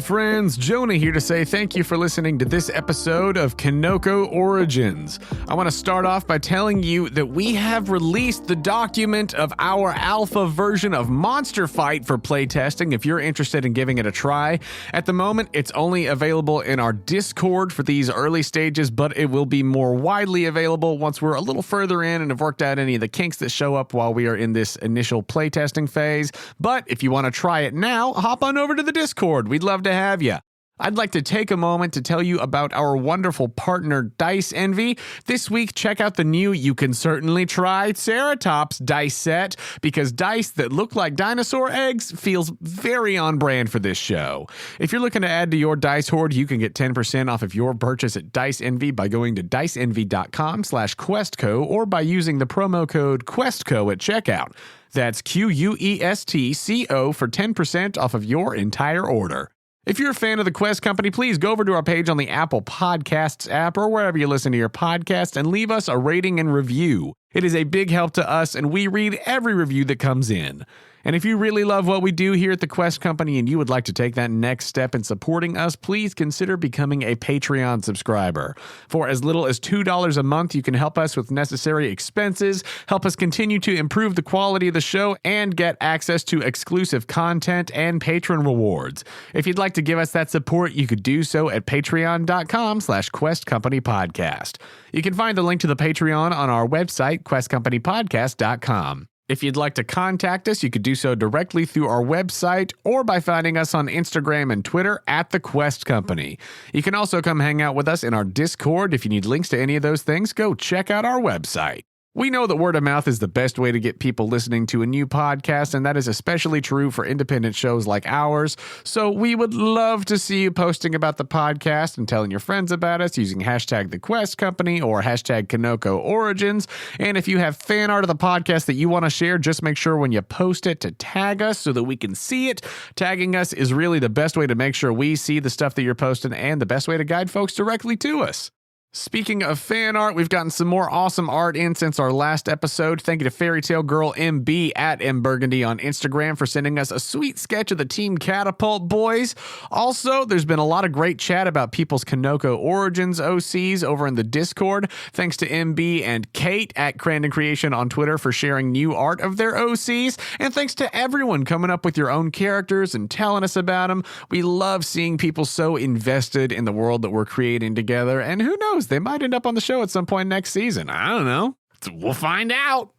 friends, Jonah here to say thank you for listening to this episode of Kinoko Origins. I want to start off by telling you that we have released the document of our alpha version of Monster Fight for playtesting if you're interested in giving it a try. At the moment, it's only available in our Discord for these early stages, but it will be more widely available once we're a little further in and have worked out any of the kinks that show up while we are in this initial playtesting phase. But if you want to try it now, hop on over to the Discord. We'd love to have you. I'd like to take a moment to tell you about our wonderful partner, Dice Envy. This week, check out the new You Can Certainly Try Ceratops dice set, because dice that look like dinosaur eggs feels very on brand for this show. If you're looking to add to your dice hoard, you can get 10% off of your purchase at Dice Envy by going to diceenvy.com/questco or by using the promo code QuestCo at checkout. That's QUESTCO for 10% off of your entire order. If you're a fan of the Quest Company, please go over to our page on the Apple Podcasts app or wherever you listen to your podcast and leave us a rating and review. It is a big help to us, and we read every review that comes in. And if you really love what we do here at the Quest Company and you would like to take that next step in supporting us, please consider becoming a Patreon subscriber. For as little as $2 a month, you can help us with necessary expenses, help us continue to improve the quality of the show, and get access to exclusive content and patron rewards. If you'd like to give us that support, you could do so at patreon.com/questcompanypodcast. You can find the link to the Patreon on our website, questcompanypodcast.com. If you'd like to contact us, you could do so directly through our website or by finding us on Instagram and Twitter at The Quest Company. You can also come hang out with us in our Discord. If you need links to any of those things, go check out our website. We know that word of mouth is the best way to get people listening to a new podcast, and that is especially true for independent shows like ours. So we would love to see you posting about the podcast and telling your friends about us using hashtag The Quest Company or hashtag Kinoko Origins. And if you have fan art of the podcast that you want to share, just make sure when you post it to tag us so that we can see it. Tagging us is really the best way to make sure we see the stuff that you're posting and the best way to guide folks directly to us. Speaking of fan art, we've gotten some more awesome art in since our last episode. Thank you to Fairy Tale Girl MB at MBurgundy on Instagram for sending us a sweet sketch of the Team Catapult boys. Also, there's been a lot of great chat about people's Kinoko Origins OCs over in the Discord. Thanks to MB and Kate at Crandon Creation on Twitter for sharing new art of their OCs. And thanks to everyone coming up with your own characters and telling us about them. We love seeing people so invested in the world that we're creating together. And who knows? They might end up on the show at some point next season. I don't know. We'll find out.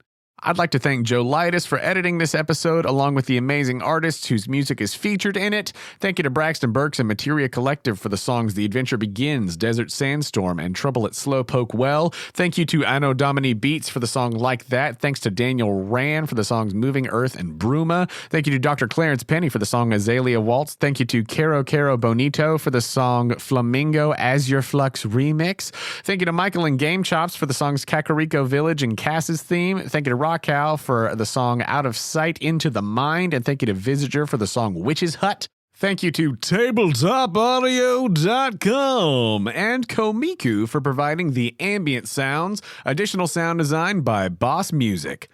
I'd like to thank Joe Leitess for editing this episode, along with the amazing artists whose music is featured in it. Thank you to Braxton, Burks, and Materia Collective for the songs The Adventure Begins, Desert Sandstorm, and Trouble at Slowpoke Well. Thank you to Anno Domini Beats for the song Like That. Thanks to Daniel Rand for the songs Moving Earth and Bruma. Thank you to Dr. Clarence Penny for the song Azalea Waltz. Thank you to Caro Caro Bonito for the song Flamingo As Your Flux Remix. Thank you to Michael and Game Chops for the songs Kakariko Village and Cass's Theme. Thank you to Cal for the song Out of Sight Into the Mind, and thank you to Visitor for the song Witch's Hut. Thank you to TabletopAudio.com and Komiku for providing the ambient sounds. Additional sound design by Boss Music.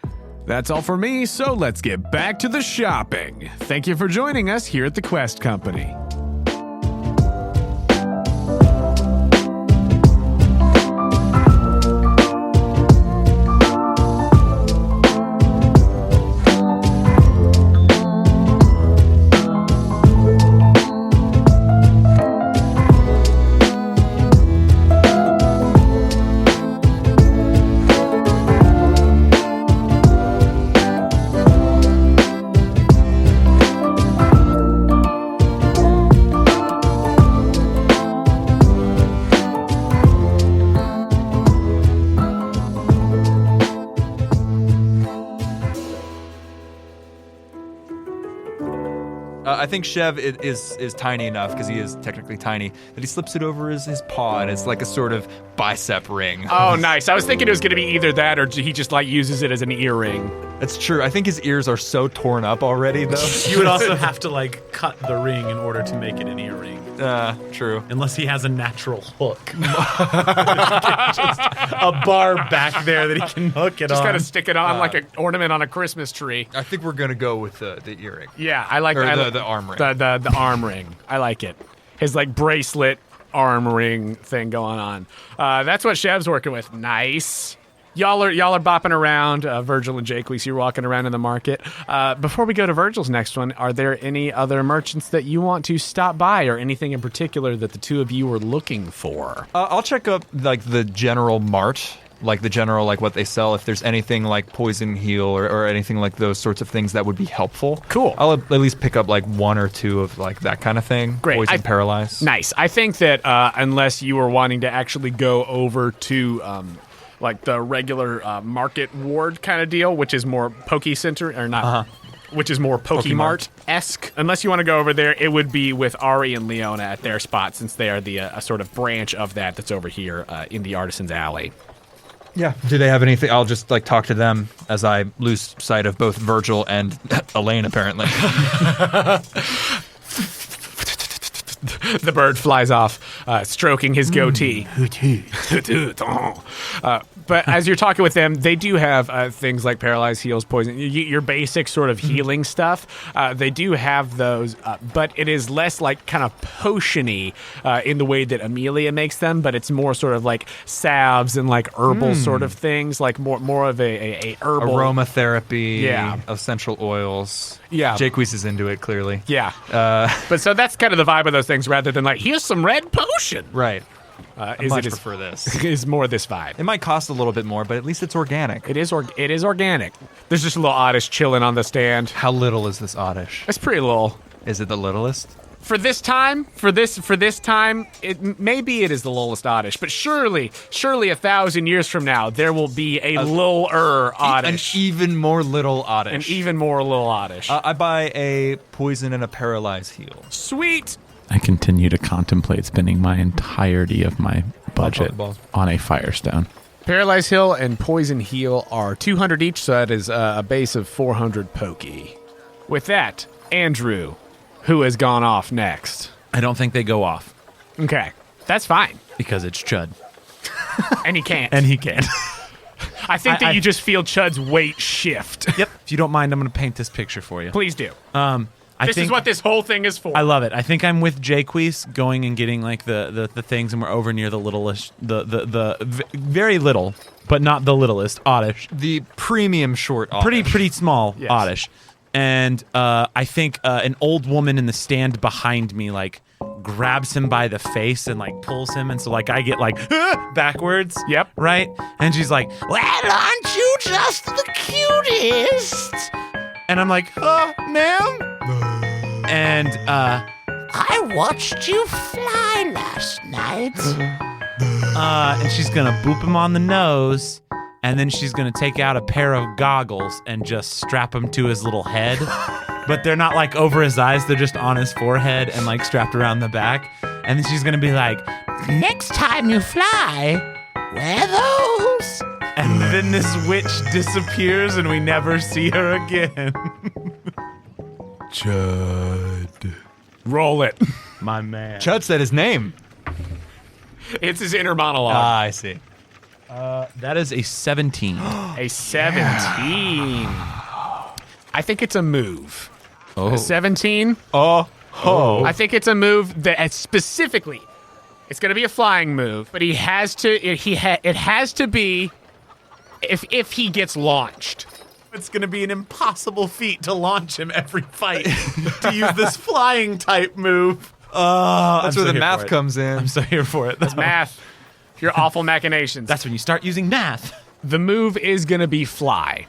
That's all for me, so let's get back to the shopping. Thank you for joining us here at the Quest Company. I think Chev is tiny enough, because he is technically tiny, that he slips it over his paw, and it's like a sort of bicep ring. Oh, nice. I was thinking it was going to be either that or he just like uses it as an earring. That's true. I think his ears are so torn up already, though. You would also have to like cut the ring in order to make it an earring. True. Unless he has a natural hook. Just a bar back there that he can hook it Just on. kind of stick it on like an ornament on a Christmas tree. I think we're gonna go with the earring. Yeah, I like Or that. the arm ring. The arm ring. I like it. His like bracelet arm ring thing going on. That's what Shev's working with. Nice. Y'all are bopping around. Virgil and Jacques, you're walking around in the market. Before we go to Virgil's next one, are there any other merchants that you want to stop by, or anything in particular that the two of you were looking for? I'll check up like the general mart, like the general like what they sell. If there's anything like poison heal or anything like those sorts of things that would be helpful. Cool. I'll at least pick up like one or two of like that kind of thing. Great. Poison, paralyze. Nice. I think that unless you were wanting to actually go over to like the regular market ward kind of deal, which is more Poke Center or not, which is more Pokemart-esque. Unless you want to go over there, it would be with Ari and Leona at their spot, since they are the a sort of branch of that's over here in the Artisan's Alley. Yeah. Do they have anything? I'll just like talk to them as I lose sight of both Virgil and Elaine, apparently. The bird flies off, stroking his goatee. But as you're talking with them, they do have things like paralyze, heals, poison, your basic sort of healing stuff. They do have those, but it is less like kind of potion-y in the way that Amelia makes them, but it's more sort of like salves and like herbal sort of things, like more of a herbal. Aromatherapy, Yeah. essential oils. Yeah. Jacques is into it, clearly. Yeah. But so that's kind of the vibe of those things, rather than like, here's some red potion. Right. I much It prefer this. is more this vibe. It might cost a little bit more, but at least it's organic. It is organic. There's just a little oddish chilling on the stand. How little is this oddish? It's pretty little. Is it the littlest? For this time, maybe it is the littlest oddish, but surely 1,000 years from now, there will be a littler oddish. An even more little oddish. An even more little oddish. I buy a poison and a paralyze heal. Sweet. I continue to contemplate spending my entirety of my budget on a Firestone. Paralyze Heal and Poison Heal are 200 each, so that is a base of 400 Pokey. With that, Andrew, who has gone off next? I don't think they go off Okay, that's fine. because it's Chud. And he can't. And he can't. I think that you just feel Chud's weight shift. Yep. If you don't mind, I'm going to paint this picture for you. Please do. I This think is what this whole thing is for. I love it. I think I'm with Jacques going and getting like the things, and we're over near the littlest, very little, but not the littlest oddish. The premium short oddish. Pretty small Yes. oddish. And I think an old woman in the stand behind me like grabs him by the face and like pulls him, and so like I get like backwards. Yep. Right? And she's like, Well, aren't you just the cutest? and I'm like, ma'am? And I watched you fly last night. and she's gonna boop him on the nose, and then she's gonna take out a pair of goggles and just strap him to his little head. But they're not like over his eyes, they're just on his forehead and like strapped around the back. And then she's gonna be like, Next time you fly, wear those. and then this witch disappears and we never see her again. Chud. Roll it. My man. Chud said his name. It's his inner monologue. I see. That is a 17. A 17. I think it's a move. A 17? I think it's a move that specifically, it's going to be a flying move, but he has to. It has to be if he gets launched. It's going to be an impossible feat to launch him every fight to use this flying type move. That's where the math comes in. I'm so here for it. That's Math. Your awful machinations. That's when you start using math. The move is going to be fly.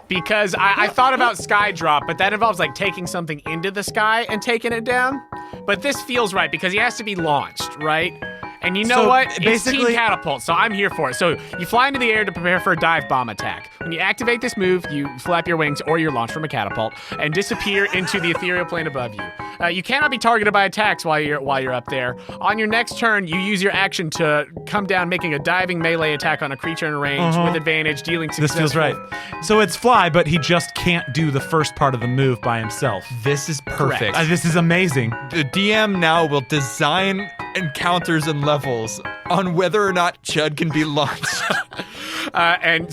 Because I thought about sky drop, but that involves like taking something into the sky and taking it down. But this feels right because he has to be launched, right? And you know So, what? It's basically- Team Catapult, so I'm here for it. So you fly into the air to prepare for a dive bomb attack. When you activate this move, you flap your wings or you're launched from a catapult and disappear into the ethereal plane above you. You cannot be targeted by attacks while you're up there. On your next turn, you use your action to come down, making a diving melee attack on a creature in range with advantage, dealing This feels right. So it's fly, but he just can't do the first part of the move by himself. This is perfect. This is amazing. The DM now will design encounters and levels on whether or not Chud can be launched.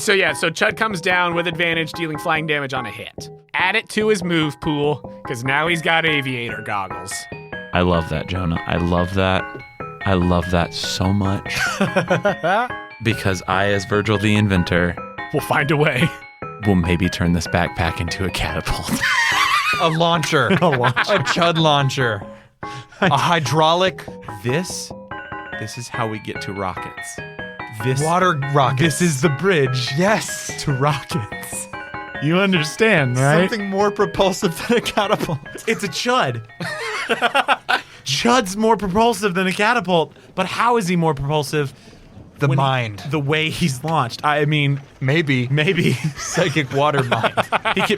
So Chud comes down with advantage, dealing flying damage on a hit. Add it to his move pool, because now he's got aviator goggles. I love that, Jonah. I love that. I love that so much. Because I, as Virgil the inventor, We'll find a way. will maybe turn this backpack into a catapult. A launcher. A Chud launcher. A hydraulic This is how we get to rockets. This water rocket. This is the bridge Yes. to rockets. You understand, right? Something more propulsive than a catapult. It's a chud. Chud's more propulsive than a catapult, but how is he more propulsive? The when mind. The way he's launched. I mean, Maybe. Psychic water mind.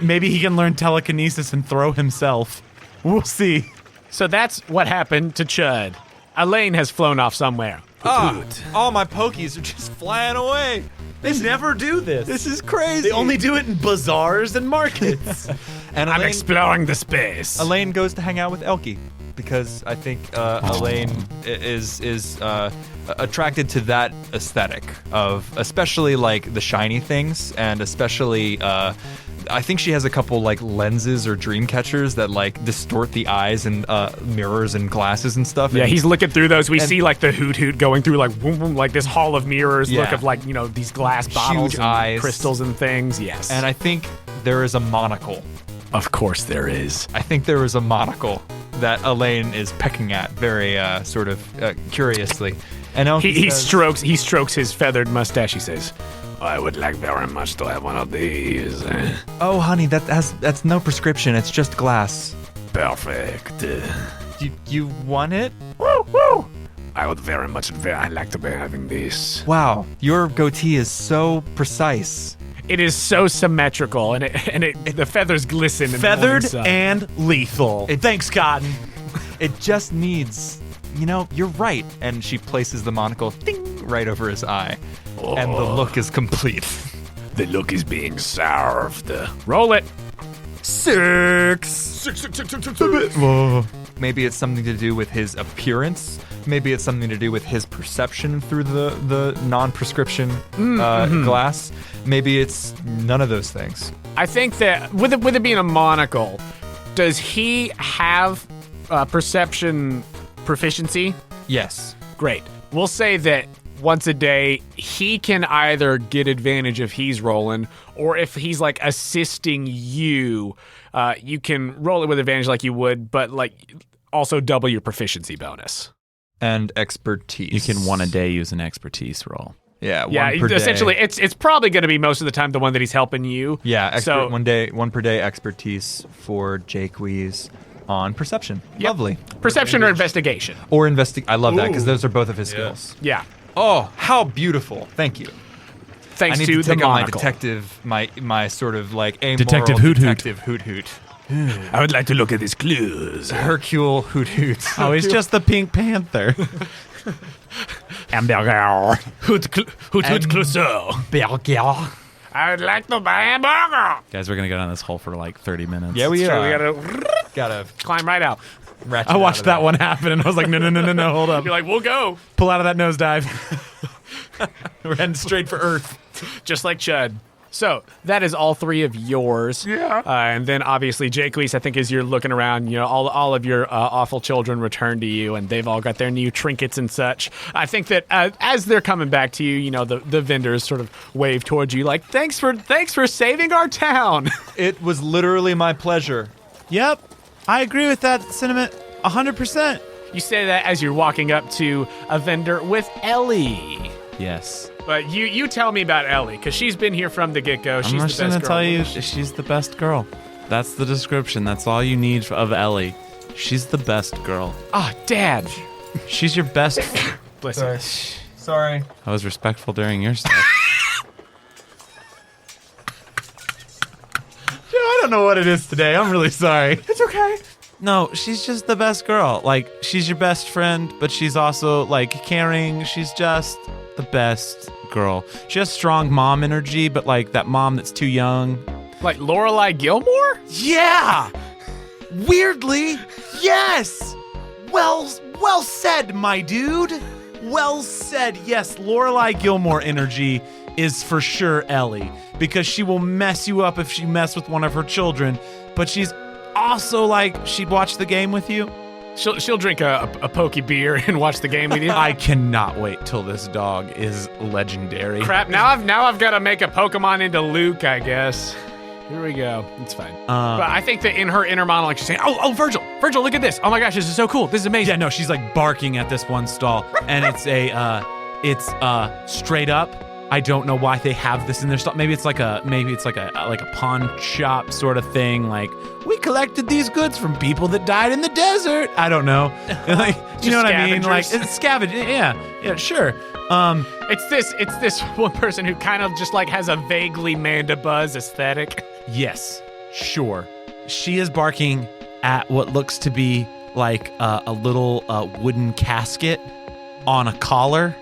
maybe he can learn telekinesis and throw himself. We'll see. So that's what happened to Chud. Elaine has flown off somewhere. All my Pokies are just flying away. They never do this. This is crazy. They only do it in bazaars and markets. And I'm Elaine, exploring the space. Elaine goes to hang out with Elkie because I think Elaine is attracted to that aesthetic of especially like the shiny things, and especially I think she has a couple like lenses or dream catchers that like distort the eyes and mirrors and glasses and stuff. Yeah, and he's looking through those. We see like the hoot going through like boom, boom, like this hall of mirrors look Yeah. of like, these glass bottles Huge and eyes. crystals and things. Yes. And I think there is a monocle. of course there is. I think there is a monocle that Elaine is pecking at very sort of curiously. And Elkie He says, strokes his feathered mustache. He says, I would like very much to have one of these. "Oh, honey, that's no prescription. It's just glass. Perfect. You want it? I would very much, I'd like to be having this. Wow, your goatee is so precise. It is so symmetrical, and the feathers glisten. In the morning Feathered sun. and lethal. Thanks, Cotton. It just needs, you're right." And she places the monocle ding right over his eye, and the look is complete. The look is being served. Roll it. Six. Maybe it's something to do with his appearance. Maybe it's something to do with his perception through the non-prescription glass. Maybe it's none of those things. I think that with it being a monocle, does he have perception proficiency? Yes. Great. We'll say that once a day, he can either get advantage if he's rolling, or if he's like assisting you, you can roll it with advantage like you would, but like also double your proficiency bonus. And expertise. You can one a day use an expertise roll. Yeah, Yeah, one per essentially, day. it's probably going to be most of the time the one that he's helping you. Yeah, so one per day expertise for Jacques on perception. Yep. Lovely. perception or investigation. Or I love that because those are both of his skills. Yeah. Oh, how beautiful! Thank you. Thanks I need to to the take out my monocle. detective, my sort of like amoral Detective Hoot Hoot. detective Hoot Hoot. I would like to look at his clues. Hercule Hoot Hoot. Oh, he's just the Pink Panther. Hamburger. Hoot Clouseau. Burger. I would like to buy a burger. Guys, we're going to go down this hole for like 30 minutes. Yeah, we So we are. gotta Gotta climb right out. ratchet I out watched of that one happen and I was like, no, hold up. Be like, we'll go. Pull out of that nosedive. We're heading straight for Earth. Just like Chud. So that is all three of yours. Yeah. And then obviously Jacques, I think as you're looking around, all of your awful children return to you, and they've all got their new trinkets and such. I think that as they're coming back to you, the vendors sort of wave towards you like, thanks for saving our town. It was literally my pleasure. Yep. I agree with that sentiment 100%. You say that as you're walking up to a vendor with Ellie. Yes. But you tell me about Ellie, because she's been here from the get-go. She's I'm just the best going to girl. tell you she's the best girl. That's the description. That's all you need of Ellie. She's the best girl. Ah, Dad. She's your best. Listen. Sorry. I was respectful during your stuff. I don't know what it is today. I'm really sorry. It's okay. No, she's just the best girl. Like, she's your best friend, but she's also, like, caring. She's just the best girl. She has strong mom energy, but, like, that mom that's too young. Like Lorelai Gilmore? Yeah! Weirdly, yes! Well said, my dude. Well said. Yes, Lorelai Gilmore energy is for sure Ellie, because she will mess you up if she mess with one of her children, but she's also like, she'd watch the game with you. She'll drink a pokey beer and watch the game with you. I cannot wait till this dog is legendary. Crap! Now I've got to make a Pokemon into Luke, I guess. Here we go. It's fine. But I think that in her inner monologue, she's saying, "Oh, Virgil, look at this! Oh my gosh, this is so cool! This is amazing!" Yeah, no, she's like barking at this one stall, and it's straight up. I don't know why they have this in their stall. Maybe it's like a pawn shop sort of thing. Like, we collected these goods from people that died in the desert. I don't know. Like, you know what I mean? Like, it's scavenging. Yeah, sure. It's this one person who kind of just like has a vaguely Manda Buzz aesthetic. Yes, sure. She is barking at what looks to be like a little wooden casket on a collar.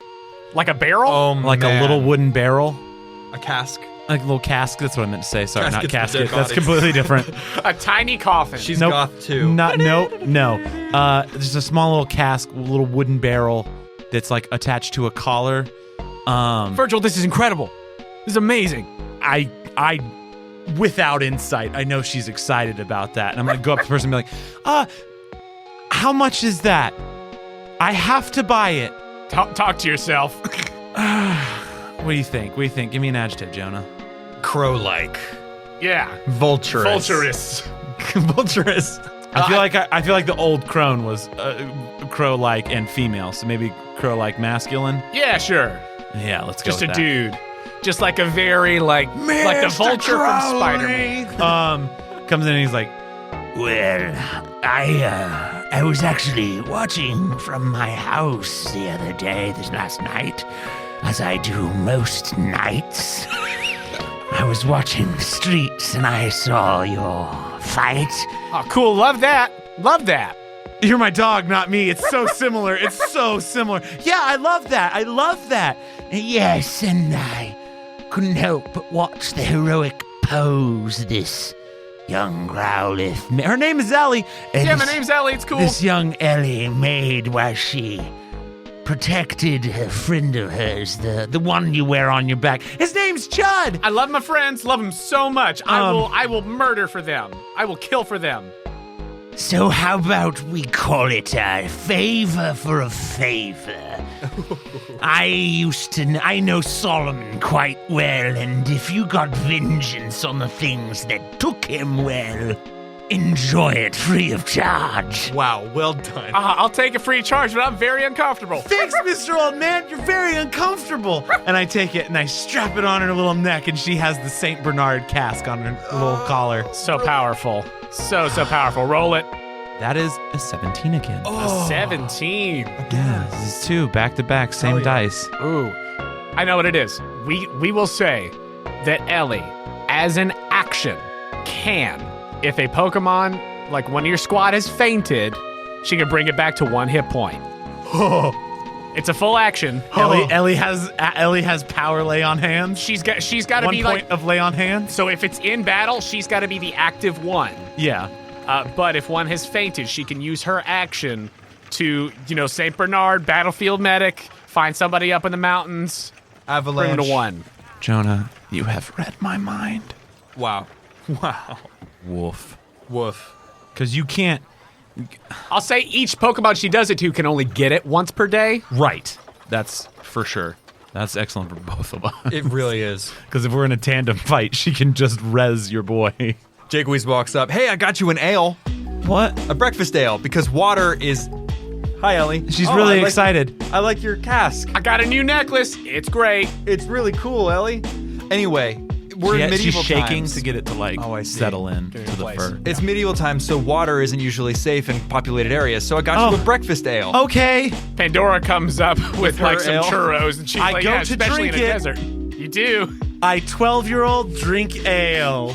Like a barrel? Oh, Like a little wooden barrel. A cask. Like a little cask. That's what I meant to say. Sorry, Casket's not for dead casket. That's bodies. completely different. A tiny coffin. She's Nope. goth too. No. There's a small little cask, a little wooden barrel that's like attached to a collar. Virgil, this is incredible. This is amazing. I without insight, I know she's excited about that. And I'm going to go up to the person and be like, how much is that? I have to buy it. Talk to yourself. What do you think? Give me an adjective, Jonah. Crow-like. Yeah. Vulturous. Vulturous. I feel like the old crone was crow-like and female, so maybe crow-like masculine. Yeah, sure. Yeah, let's go. Just with a that. dude. Just like a very like the vulture from Spider-Man. Comes in and he's like, Well, I was actually watching from my house the other day, this last night, as I do most nights. I was watching the streets and I saw your fight. Oh, cool. Love that. "You're my dog, not me. It's so similar. It's so similar." Yeah, I love that. Yes, and I couldn't help but watch the heroic pose this young Growlithe. Her name is Ellie. Yeah, my name's Ellie. It's cool. This young Ellie made while she protected a friend of hers, the one you wear on your back. His name's Chud. I love my friends. Love them so much. I will murder for them. I will kill for them. So how about we call it a favor for a favor? I know Solomon quite well, and if you got vengeance on the things that took him, well, enjoy it free of charge. Wow, well done. I'll take a free charge, but I'm very uncomfortable. Thanks, Mr. Old Man. You're very uncomfortable. And I take it and I strap it on her little neck, and she has the St. Bernard cask on her little collar. So powerful. So powerful. Roll it. That is a 17 again. A 17. Yeah, this is 2 back to back, same dice. Ooh. I know what it is. We will say that Ellie, as an action, can, if a Pokemon, like one of your squad has fainted, she can bring it back to 1 hit point. It's a full action. Ellie has power lay on hands. She's got to 1 be point like, of lay on hands. so if it's in battle, she's got to be the active one. Yeah. But if one has fainted, she can use her action to, St. Bernard, battlefield medic, find somebody up in the mountains, Avalanche. bring them to 1. Jonah, you have read my mind. Wow. Woof. Woof. Because you can't. I'll say each Pokemon she does it to can only get it once per day. Right. That's for sure. That's excellent for both of us. It really is. Because if we're in a tandem fight, she can just res your boy. Jake Weeze walks up. Hey, I got you an ale. What? A breakfast ale, because water is... Hi, Ellie. She's really excited. I like your cask. I got a new necklace. It's great. It's really cool, Ellie. Anyway, we're in medieval She's shaking times. to get it to like Oh, I see. settle in to the place. fur. It's medieval times, so water isn't usually safe in populated areas. So I got you Oh. a breakfast ale. Okay. Pandora comes up with her like some ale? churros, and she's I like, go "Yeah, to especially in drink a it. desert." You do. I 12-year-old drink ale.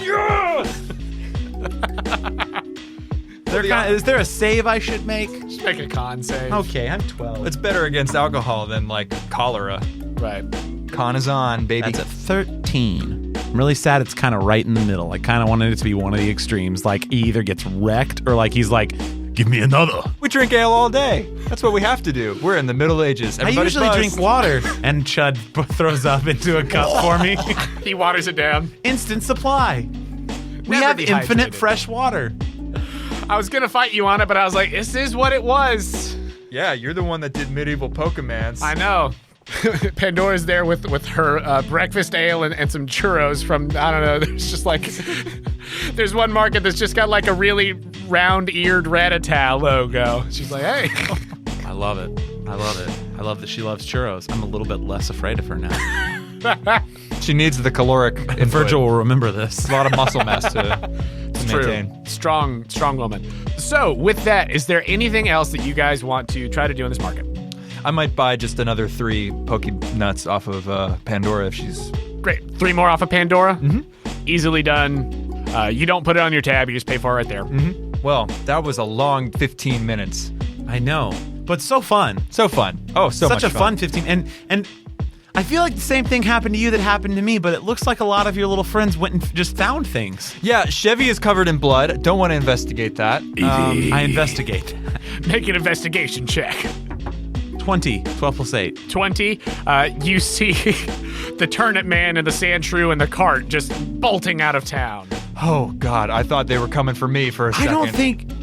Is there a save I should make? Just make a con save. Okay, I'm 12. It's better against alcohol than like cholera. Right. Con is on, baby. That's a 13. I'm really sad it's kind of right in the middle. I kind of wanted it to be one of the extremes. Like, he either gets wrecked or like he's like, give me another. We drink ale all day. That's what we have to do. We're in the Middle Ages. I Everybody's usually buzzed. drink water. And Chud throws up into a cup for me. He waters it down. Instant supply. We Never have infinite dehydrated. fresh water. I was gonna fight you on it, but I was like, "This is what it was." Yeah, you're the one that did medieval Pokemans. I know. Pandora's there with her breakfast ale and some churros from, I don't know, there's just like, there's one market that's just got like a really round-eared Rattata logo. She's like, hey. I love it. I love it. I love that she loves churros. I'm a little bit less afraid of her now. She needs the caloric input. Virgil will remember this. A lot of muscle mass to maintain. True. Strong woman. So, with that, is there anything else that you guys want to try to do in this market? I might buy just another 3 Poke Nuts off of Pandora if she's... Great. 3 more off of Pandora? Mm-hmm. Easily done. You don't put it on your tab, you just pay for it right there. Mm-hmm. Well, that was a long 15 minutes. I know, but so fun. So fun. Oh, so Such much a fun 15. And I feel like the same thing happened to you that happened to me, but it looks like a lot of your little friends went and just found things. Yeah, Chevy is covered in blood. Don't want to investigate that. I investigate. Make an investigation check. 20. 12 plus 8. 20. You see the turnip man and the sand shrew and the cart just bolting out of town. Oh, God. I thought they were coming for me for a second.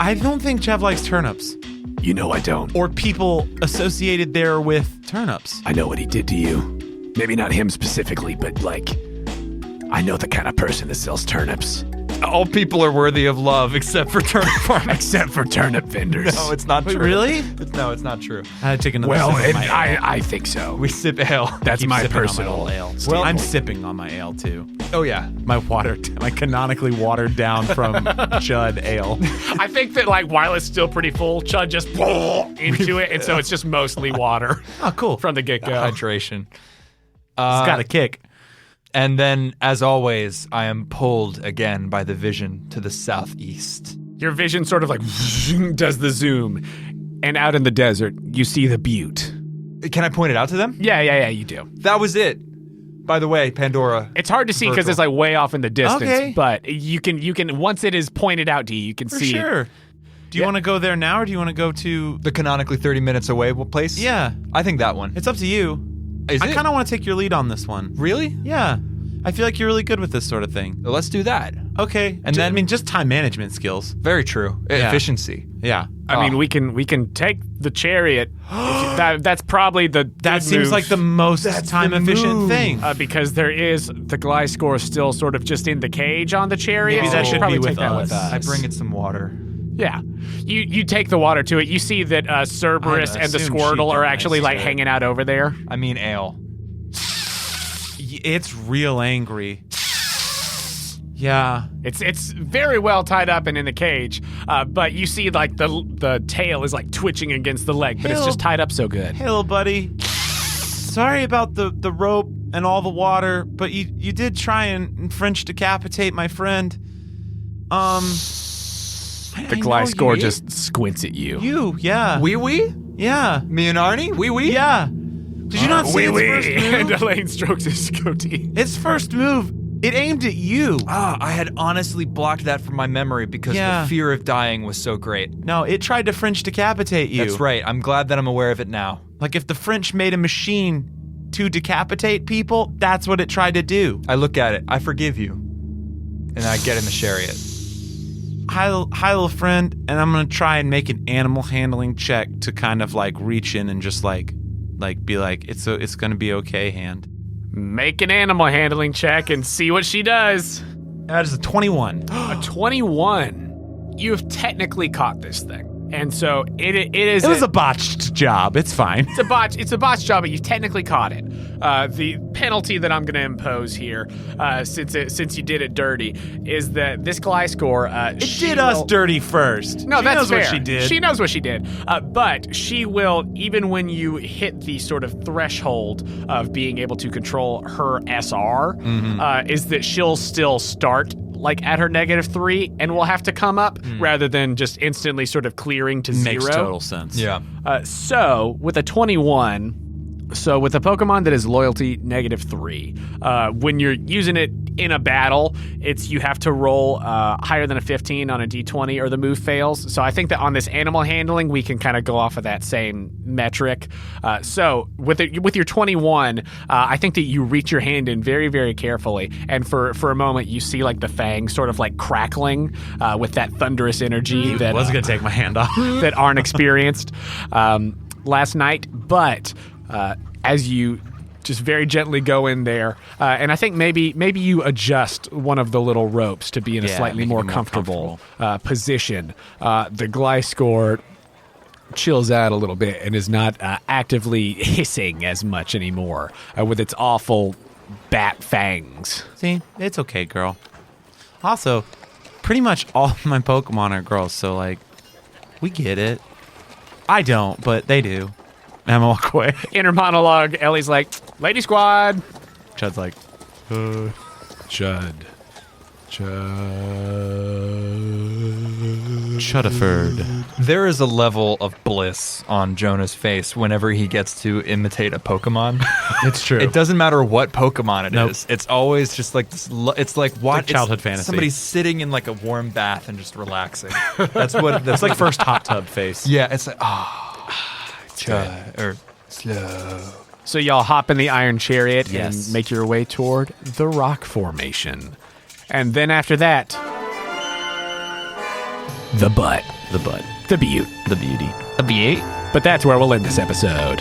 I don't think Chev likes turnips. You know I don't. Or people associated there with turnips. I know what he did to you. Maybe not him specifically, but like, I know the kind of person that sells turnips. All people are worthy of love except for turnip farmers. Except for turnip vendors. No, it's not Wait, true. really? No, it's not true. I had to take another Well, sip of and my ale. I think so. We sip ale. That's Keep my sipping on personal my ale. staple. I'm sipping on my ale too. Oh, yeah. My canonically watered down from Judd ale. I think that like while it's still pretty full, Chud just into it, and so it's just mostly water Oh, cool. from the get-go. Hydration. It's got a kick. And then, as always, I am pulled again by the vision to the southeast. Your vision sort of like does the zoom, and out in the desert, you see the butte. Can I point it out to them? Yeah, you do. That was it. By the way, Pandora. It's hard to see because Virgil. it's like way off in the distance, Okay. but you can once it is pointed out to you, you can For see. sure. Do you want to go there now, or do you want to go to... The canonically 30 minutes away place? Yeah, I think that one. it's up to you. Is I it? kind of want to take your lead on this one. Really? Yeah. I feel like you're really good with this sort of thing. Well, let's do that. Okay. And then- I mean, just time management skills. Very true. Yeah. Efficiency. Yeah. I mean, we can take the chariot. That's probably the That good seems move. like the most time-efficient thing. Because there is the Gliscor still sort of just in the cage on the chariot. Maybe so that we'll should probably be take with that us. with us. I bring it some water. Yeah, you take the water to it. You see that Cerberus I and the assume Squirtle she are actually does, like too. hanging out over there. I mean ale. It's real angry. Yeah. It's very well tied up and in the cage, but you see like the tail is like twitching against the leg, but it's Help. just tied up so good. Hey, little buddy. Sorry about the rope and all the water, but you did try and French decapitate my friend. The Gliscor just squints at you. Yeah. Wee? Yeah. Me and Arnie? Wee? Yeah. Did you not see its first and move? Elaine strokes his goatee. Its first move, it aimed at you. I had honestly blocked that from my memory because Yeah. the fear of dying was so great. No, it tried to French decapitate you. That's right. I'm glad that I'm aware of it now. Like if the French made a machine to decapitate people, that's what it tried to do. I look at it. I forgive you. And I get in the chariot. Hi, little friend, and I'm gonna try and make an animal handling check to kind of like reach in and just like be like, it's gonna be okay, hand. Make an animal handling check and see what she does. That is a 21. A 21. You have technically caught this thing. And so it is. It was a botched job. It's fine. It's a botch job, but you've technically caught it. The penalty that I'm going to impose here, since you did it dirty, is that this Gliscor. It did us dirty first. No, she that's knows fair. what she did. She knows what she did. But she will, even when you hit the sort of threshold of being able to control her SR, is that she'll still start like at her -3 and will have to come up rather than just instantly sort of clearing to 0. Makes total sense. Yeah. So with a 21, so with a Pokemon that is loyalty -3, when you're using it in a battle, you have to roll higher than a 15 on a D20 or the move fails. So I think that on this animal handling, we can kind of go off of that same metric. So with your 21, I think that you reach your hand in very, very carefully, and for a moment you see like the fangs sort of like crackling with that thunderous energy that wasn't gonna take my hand off. that aren't experienced last night, but as you just very gently go in there, and I think maybe you adjust one of the little ropes to be in a slightly more comfortable position. The Gliscor chills out a little bit and is not actively hissing as much anymore with its awful bat fangs. See, it's okay, girl. Also, pretty much all of my Pokemon are girls, so like, we get it. I don't, but they do. And I walk away. Inner monologue, Ellie's like, Lady Squad. Chud's like, Chud. Chudaford. There is a level of bliss on Jonah's face whenever he gets to imitate a Pokemon. It's true. It doesn't matter what Pokemon it Nope. is. It's always just like this. It's like what childhood fantasy. Somebody's sitting in like a warm bath and just relaxing. That's what. That's It's like first hot tub face. Yeah, it's like or slow. So y'all hop in the Iron Chariot Yes. and make your way toward the Rock Formation. And then after that, the butt. The butt. The butte. The beauty. But that's where we'll end this episode.